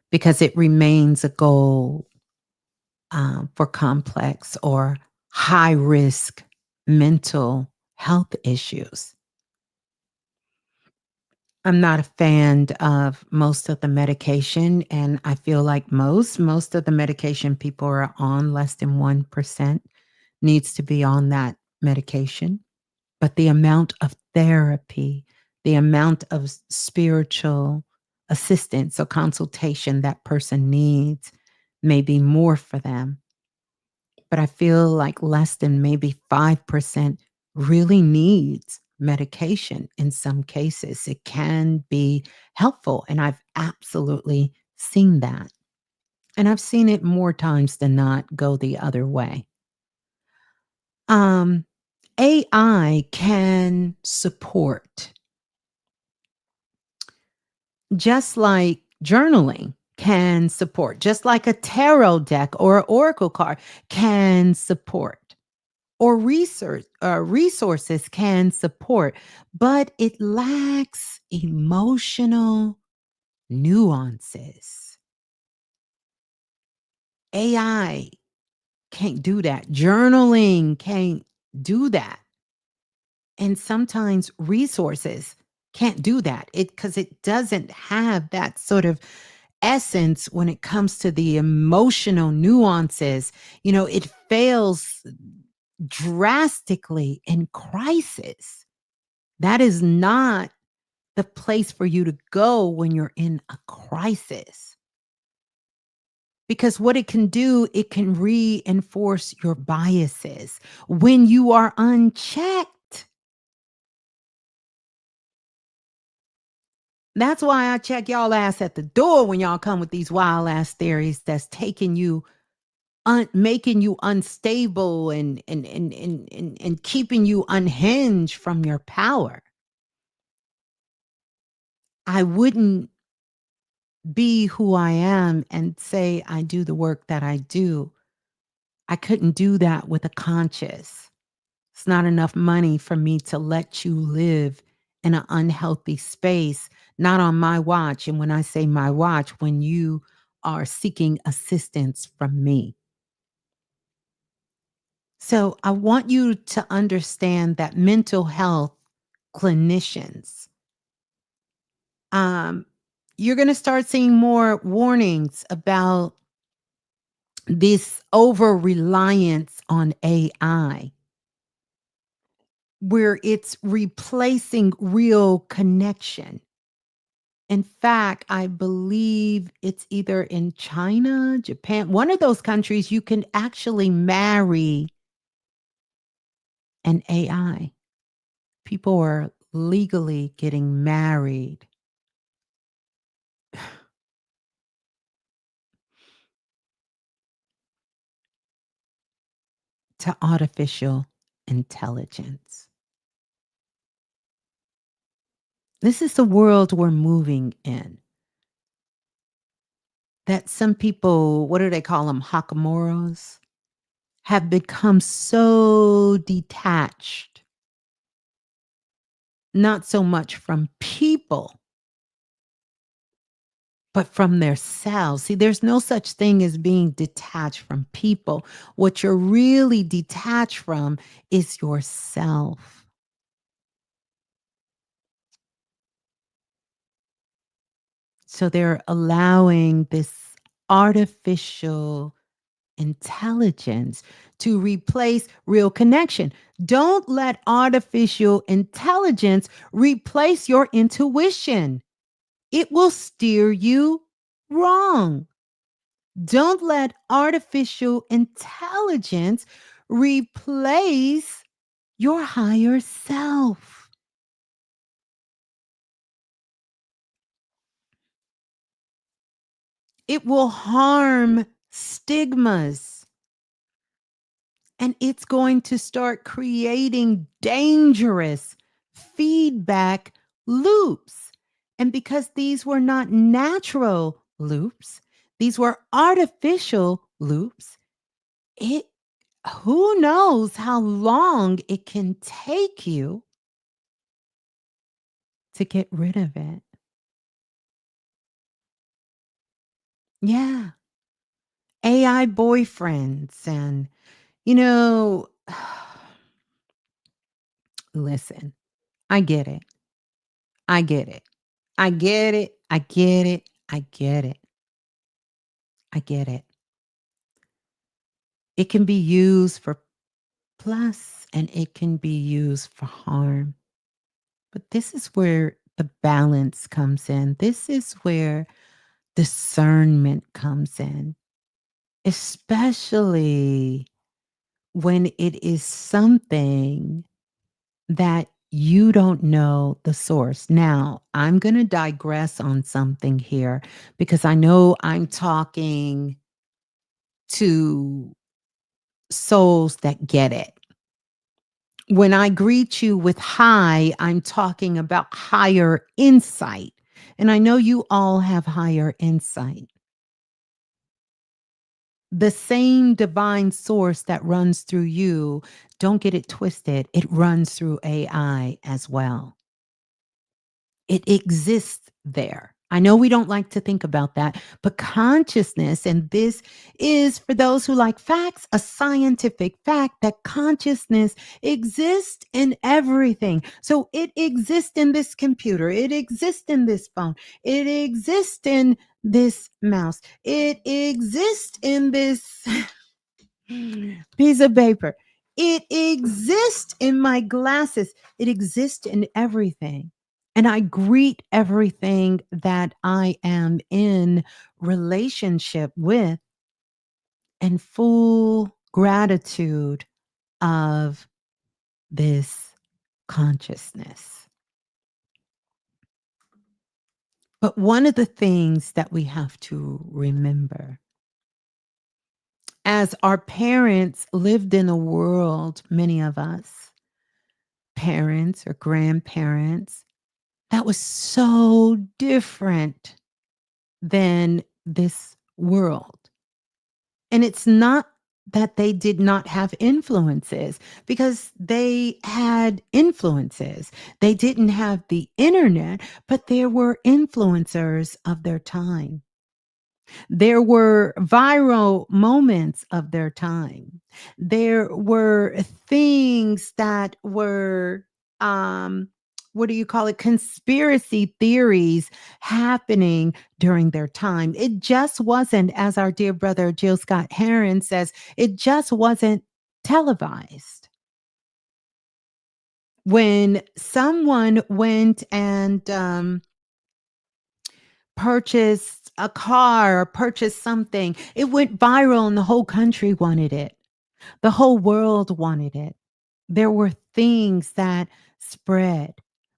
because it remains a goal for complex or high risk mental health issues. I'm not a fan of most of the medication, and I feel like most of the medication people are on, less than 1%, needs to be on that medication. But the amount of therapy, the amount of spiritual assistance or consultation that person needs may be more for them. But I feel like less than maybe 5% really needs medication in some cases. It can be helpful, and I've absolutely seen that. And I've seen it more times than not go the other way. Um, AI can support just like journaling can support, just like a tarot deck or an oracle card can support, or resources can support, but it lacks emotional nuances. AI can't do that. Journaling can't do that. And sometimes resources can't do that. Because it doesn't have that sort of essence when it comes to the emotional nuances. It fails drastically in crisis. That is not the place for you to go when you're in a crisis. Because what it can do, it can reinforce your biases when you are unchecked. That's why I check y'all ass at the door when y'all come with these wild ass theories that's taking you making you unstable and keeping you unhinged from your power. I wouldn't be who I am and say I do the work that I do. I couldn't do that with a conscience. It's not enough money for me to let you live in an unhealthy space, not on my watch. And when I say my watch, when you are seeking assistance from me. So I want you to understand that mental health clinicians, um, you're going to start seeing more warnings about this over reliance on AI, where it's replacing real connection. In fact, I believe it's either in China, Japan, one of those countries, you can actually marry an AI. People are legally getting married to artificial intelligence. This is the world we're moving in. That some people, what do they call them? Hakamoros, have become so detached, not so much from people, but from their selves. See, there's no such thing as being detached from people. What you're really detached from is yourself. So they're allowing this artificial intelligence to replace real connection. Don't let artificial intelligence replace your intuition. It will steer you wrong. Don't let artificial intelligence replace your higher self. It will harm stigmas, and it's going to start creating dangerous feedback loops. And because these were not natural loops, these were artificial loops, it who knows how long it can take you to get rid of it. Yeah. AI boyfriends and you know listen, I get it. I get it. I get it. I get it. I get it. I get it. It can be used for plus and it can be used for harm. But this is where the balance comes in. This is where discernment comes in, especially when it is something that you don't know the source. Now, I'm going to digress on something here because I know I'm talking to souls that get it. When I greet you with hi, I'm talking about higher insight. And I know you all have higher insight. The same divine source that runs through you, don't get it twisted, it runs through AI as well. It exists there. I know we don't like to think about that, but consciousness, and this is for those who like facts, a scientific fact that consciousness exists in everything. So it exists in this computer, it exists in this phone, it exists in this mouse, it exists in this piece of paper, it exists in my glasses, it exists in everything. And I greet everything that I am in relationship with in full gratitude of this consciousness. But one of the things that we have to remember, as our parents lived in a world, many of us, parents or grandparents, that was so different than this world. And it's not that they did not have influences, because they had influences. They didn't have the internet, but there were influencers of their time. There were viral moments of their time. There were things that were, um, what do you call it? Conspiracy theories happening during their time. It just wasn't, as our dear brother Jill Scott Heron says, it just wasn't televised. When someone went and purchased a car or purchased something, it went viral and the whole country wanted it. The whole world wanted it. There were things that spread.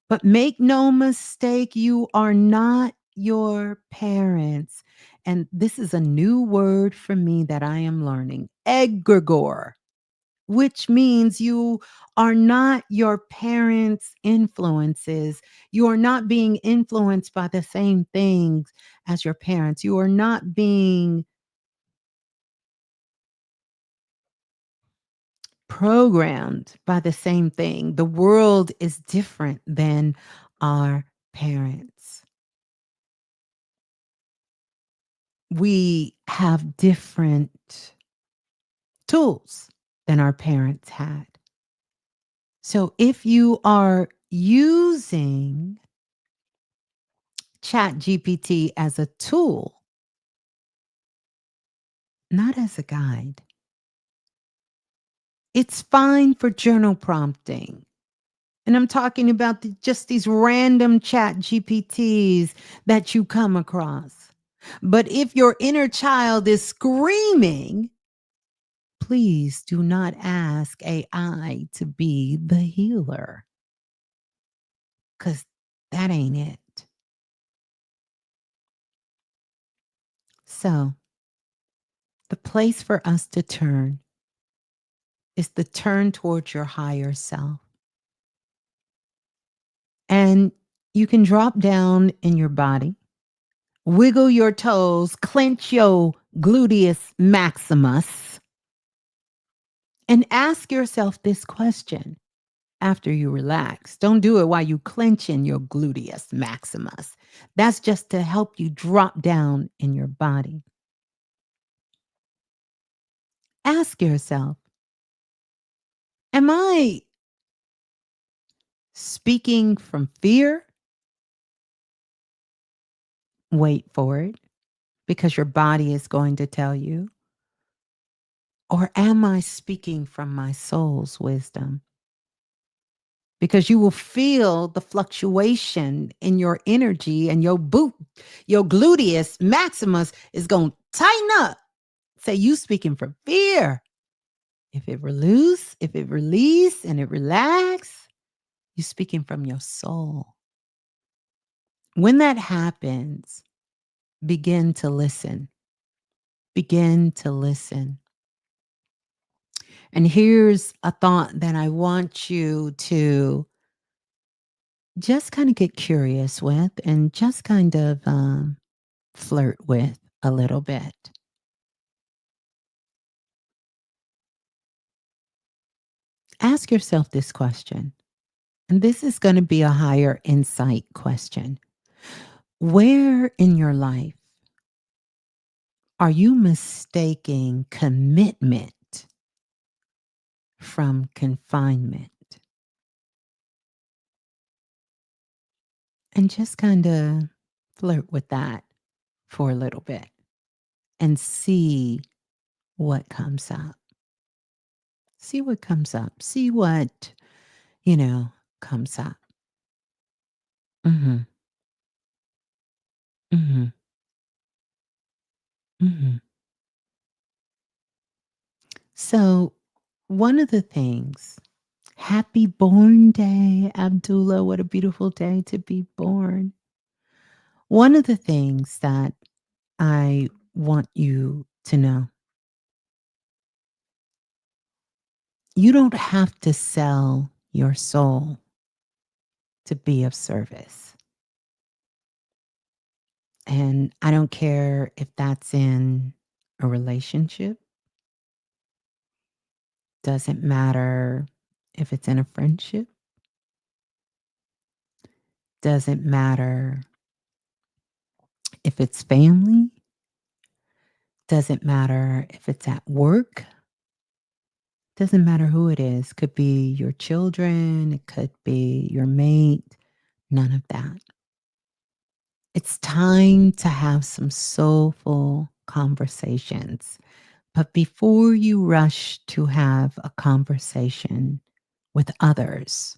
But make no mistake, you are not your parents. And this is a new word for me that I am learning, egregore, which means you are not your parents' influences. You are not being influenced by the same things as your parents. You are not being programmed by the same thing. The world is different than our parents. We have different tools than our parents had. So if you are using ChatGPT as a tool, not as a guide, it's fine for journal prompting. And I'm talking about just these random chat GPTs that you come across. But if your inner child is screaming, please do not ask AI to be the healer, because that ain't it. So, the place for us to turn is to turn towards your higher self. And you can drop down in your body, wiggle your toes, clench your gluteus maximus, and ask yourself this question after you relax. Don't do it while you clenching your gluteus maximus. That's just to help you drop down in your body. Ask yourself, am I speaking from fear? Wait for it, because your body is going to tell you. Or am I speaking from my soul's wisdom? Because you will feel the fluctuation in your energy, and your gluteus maximus is going to tighten up. Say, you speaking from fear. If it release and it relax, you speaking from your soul. When that happens, begin to listen. Begin to listen. And here's a thought that I want you to just kind of get curious with and just kind of flirt with a little bit. Ask yourself this question, and this is going to be a higher insight question. Where in your life are you mistaking commitment from confinement? And just kind of flirt with that for a little bit and see what comes up. See what comes up. See what, you know, comes up. Mhm. Mhm. Mhm. So, one of the things, happy born day, Abdullah. What a beautiful day to be born. One of the things that I want you to know, you don't have to sell your soul to be of service. And I don't care if that's in a relationship, doesn't matter if it's in a friendship, doesn't matter if it's family, doesn't matter if it's at work, doesn't matter who it is. Could be your children, it could be your mate, none of that. It's time to have some soulful conversations. But before you rush to have a conversation with others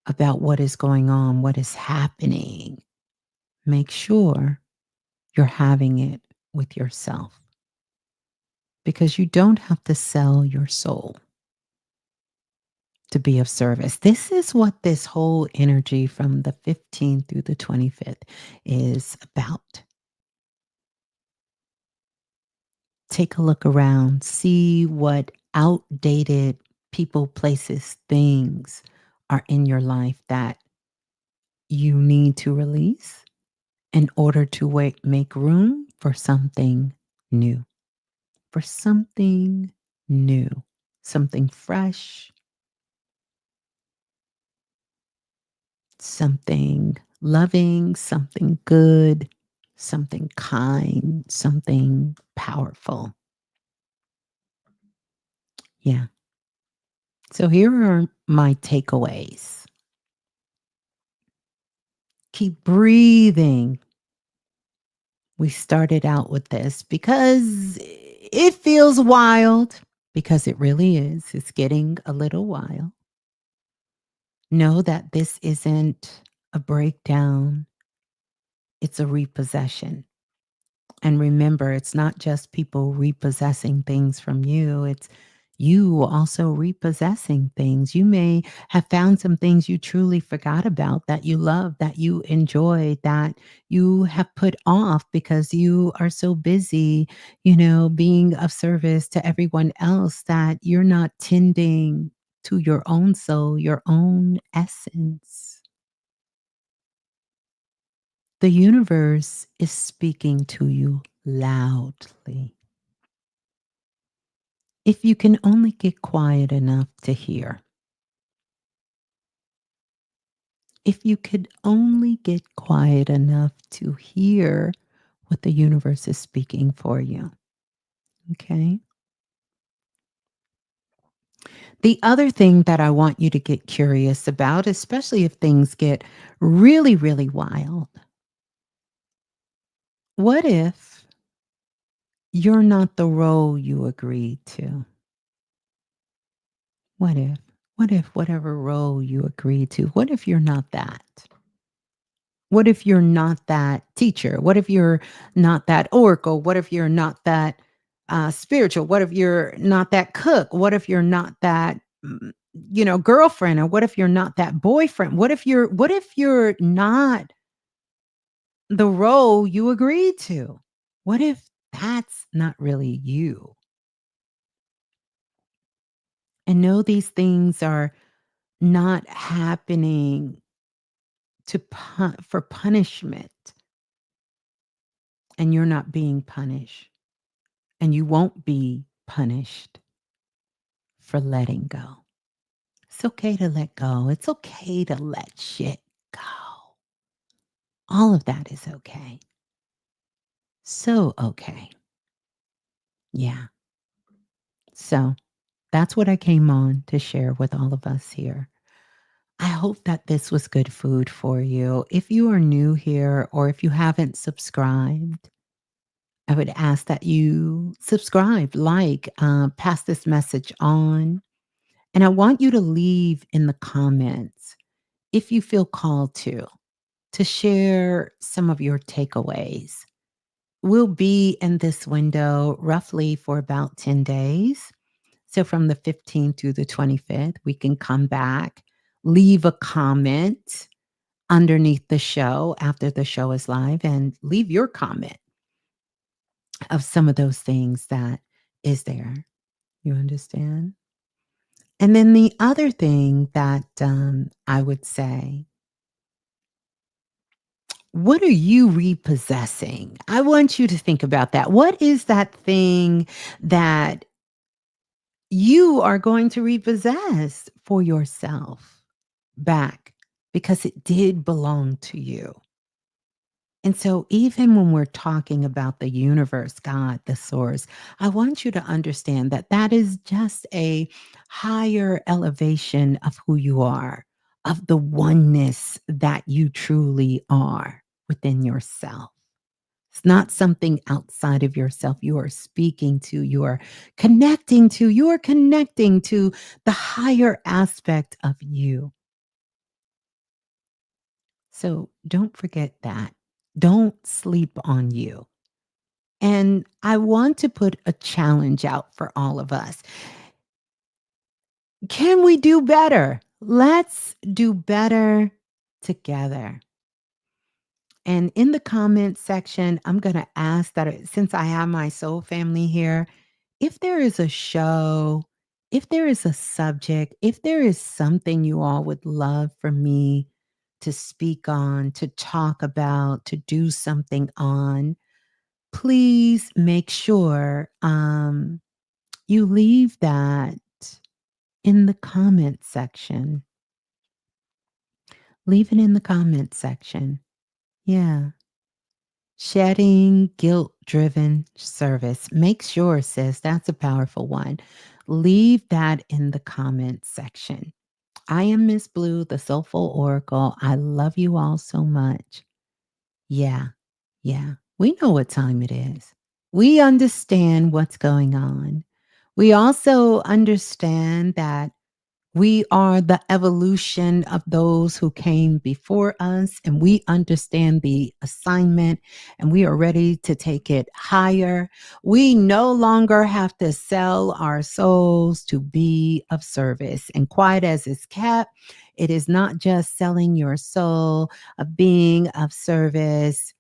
about what is going on, what is happening, make sure you're having it with yourself because you don't have to sell your soul to be of service. This is what this whole energy from the 15th through the 25th is about. Take a look around, see what outdated people, places, things are in your life that you need to release in order to make room for something new, for something new, something fresh, something loving, something good, something kind, something powerful. Yeah. So here are my takeaways. Keep breathing. We started out with this because it feels wild, because it really is. It's getting a little wild. Know that this isn't a breakdown, it's a repossession. And remember, it's not just people repossessing things from you, it's you also repossessing things. You may have found some things you truly forgot about that you love, that you enjoy, that you have put off because you are so busy, being of service to everyone else that you're not tending to your own soul, your own essence. The universe is speaking to you loudly. If you can only get quiet enough to hear, if you could only get quiet enough to hear what the universe is speaking for you. Okay. The other thing that I want you to get curious about, especially if things get really, really wild, what if you're not the role you agreed to? What if? What if whatever role you agreed to, what if you're not that? What if you're not that teacher? What if you're not that oracle? What if you're not that spiritual? What if you're not that cook? What if you're not that girlfriend? Or what if you're not that boyfriend? What if you're not the role you agreed to? What if that's not really you? And know these things are not happening for punishment, and you're not being punished, and you won't be punished for letting go. It's okay to let go. It's okay to let shit go. All of that is okay. So okay. Yeah. So that's what I came on to share with all of us here. I hope that this was good food for you. If you are new here or if you haven't subscribed, I would ask that you subscribe, pass this message on. And I want you to leave in the comments, if you feel called to share some of your takeaways. We'll be in this window roughly for about 10 days. So from the 15th through the 25th, we can come back, leave a comment underneath the show after the show is live, and leave your comment of some of those things that is there. You understand? And then the other thing that I would say, what are you repossessing? I want you to think about that. What is that thing that you are going to repossess for yourself back because it did belong to you? And so, even when we're talking about the universe, God, the source, I want you to understand that that is just a higher elevation of who you are, of the oneness that you truly are within yourself. It's not something outside of yourself you are speaking to, you are connecting to the higher aspect of you. So don't forget that. Don't sleep on you. And I want to put a challenge out for all of us. Can we do better? Let's do better together. And in the comments section, I'm going to ask that since I have my soul family here, if there is a show, if there is a subject, if there is something you all would love for me to speak on, to talk about, to do something on, please make sure you leave that in the comment section. Leave it in the comment section. Yeah. Shedding guilt driven service. Make sure, sis, that's a powerful one. Leave that in the comment section. I am Ms.Blue, the Soulful Oracle. I love you all so much. Yeah, yeah. We know what time it is. We understand what's going on. We also understand that we are the evolution of those who came before us, and we understand the assignment, and we are ready to take it higher. We no longer have to sell our souls to be of service. And quiet as it's kept, it is not just selling your soul of being of service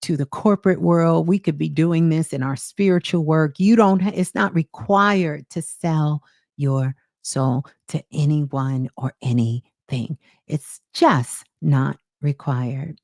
to the corporate world. We could be doing this in our spiritual work. It's not required to sell your soul to anyone or anything. It's just not required.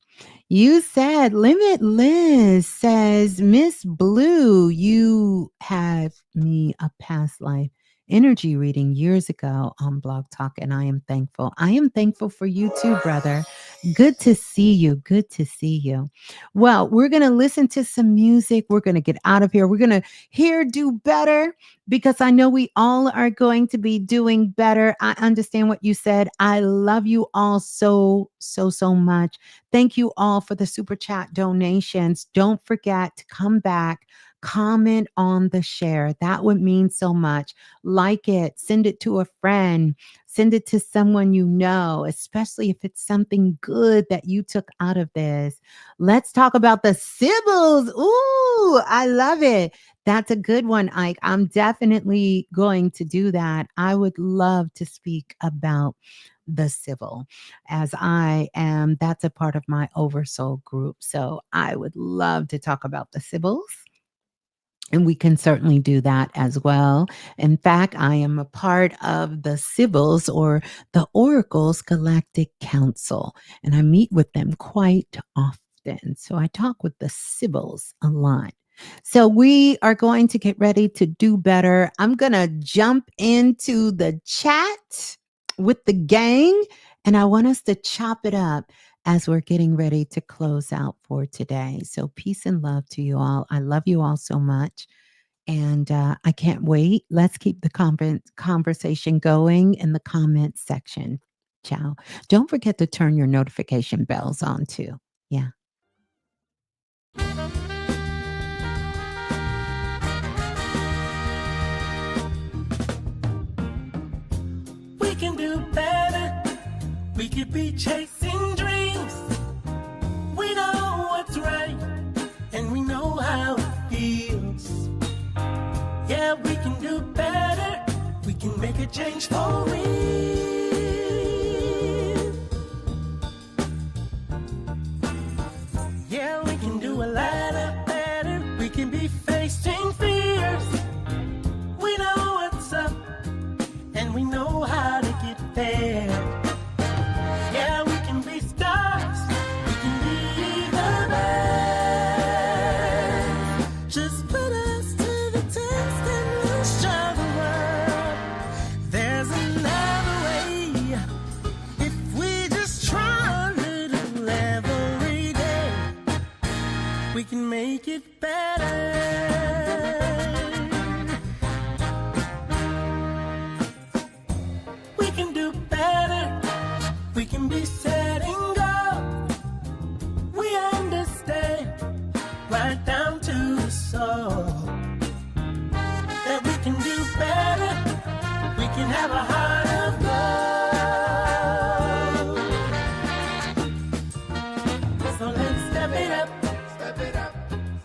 You said Limitless says, Miss Blue, you have me a past life energy reading years ago on Blog Talk, and I am thankful. I am thankful for you too, brother. Good to see you. Good to see you. Well, we're going to listen to some music. We're going to get out of here. We're going to hear Do Better, because I know we all are going to be doing better. I understand what you said. I love you all so, so, so much. Thank you all for the super chat donations. Don't forget to come back, comment on the share. That would mean so much. Like it, send it to a friend, send it to someone you know, especially if it's something good that you took out of this. Let's talk about the Sibyls. Ooh, I love it. That's a good one, Ike. I'm definitely going to do that. I would love to speak about the Sybil, as that's a part of my Oversoul group. So I would love to talk about the Sibyls. And we can certainly do that as well. In fact, I am a part of the Sibyls or the Oracles Galactic Council, and I meet with them quite often. So I talk with the Sibyls a lot. So we are going to get ready to do better. I'm going to jump into the chat with the gang, and I want us to chop it up as we're getting ready to close out for today. So peace and love to you all. I love you all so much. And I can't wait. Let's keep the conversation going in the comments section. Ciao. Don't forget to turn your notification bells on too. Yeah. We can do better. We could be chasing dreams. We know what's right, and we know how it feels. Yeah, we can do better. We can make a change for real. Yeah, we can do a lot better. We can be facing fears. We know what's up, and we know how to get there. Yeah, we can be stars. We can be the best. Just put us to the test and we'll show the world there's another way. If we just try a little every day, we can make it better. We can do better. We can be setting goals. We understand right down to the soul that we can do better. We can have a heart of gold. So let's step it up. Step it up.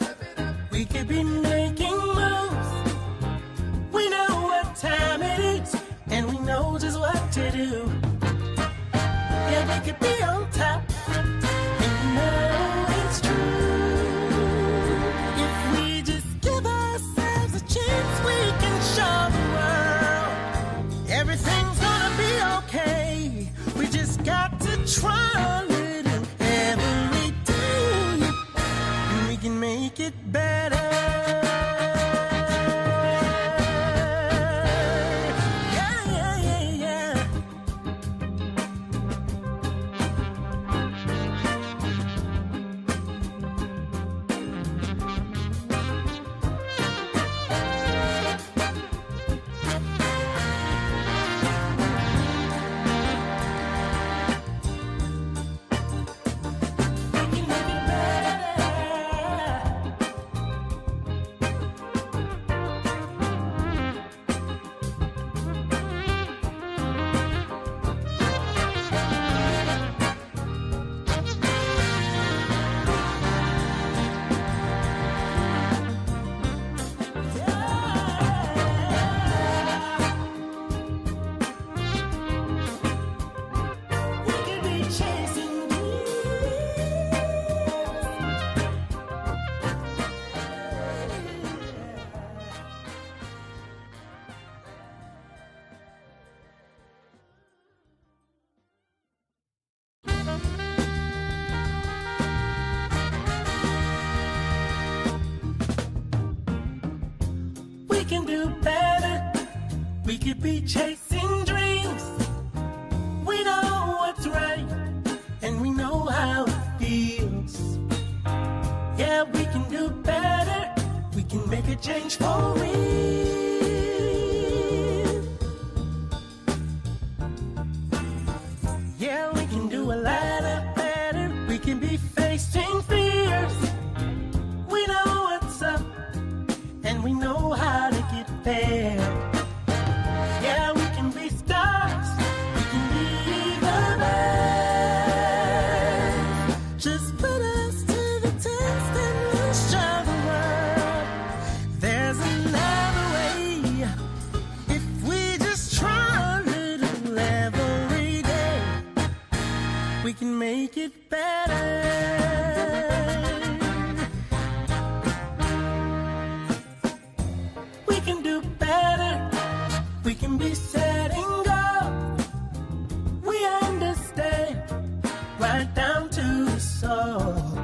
Step it up. We could be making moves. We know what time it is, and we know just what to do. Yeah, we could be on top, and you know it's true. If we just give ourselves a chance, we can show the world everything's gonna be okay. We just got to try a little every day, and we can make it better. Yeah, yeah, yeah, yeah. We can make it better. We could be chasing We can do better. We could be chasing dreams. We know what's right, and we know how it feels. Yeah, we can do better. We can make a change for real. Yeah, we can do a lot better. We can be facing fears. We know what's up, and we know how to get there. Yeah, we can be stars. We can be the best. Just put us to the test and we'll show the world there's another way. If we just try a little every day, we can make it better. We can be setting go. We understand right down to the soul.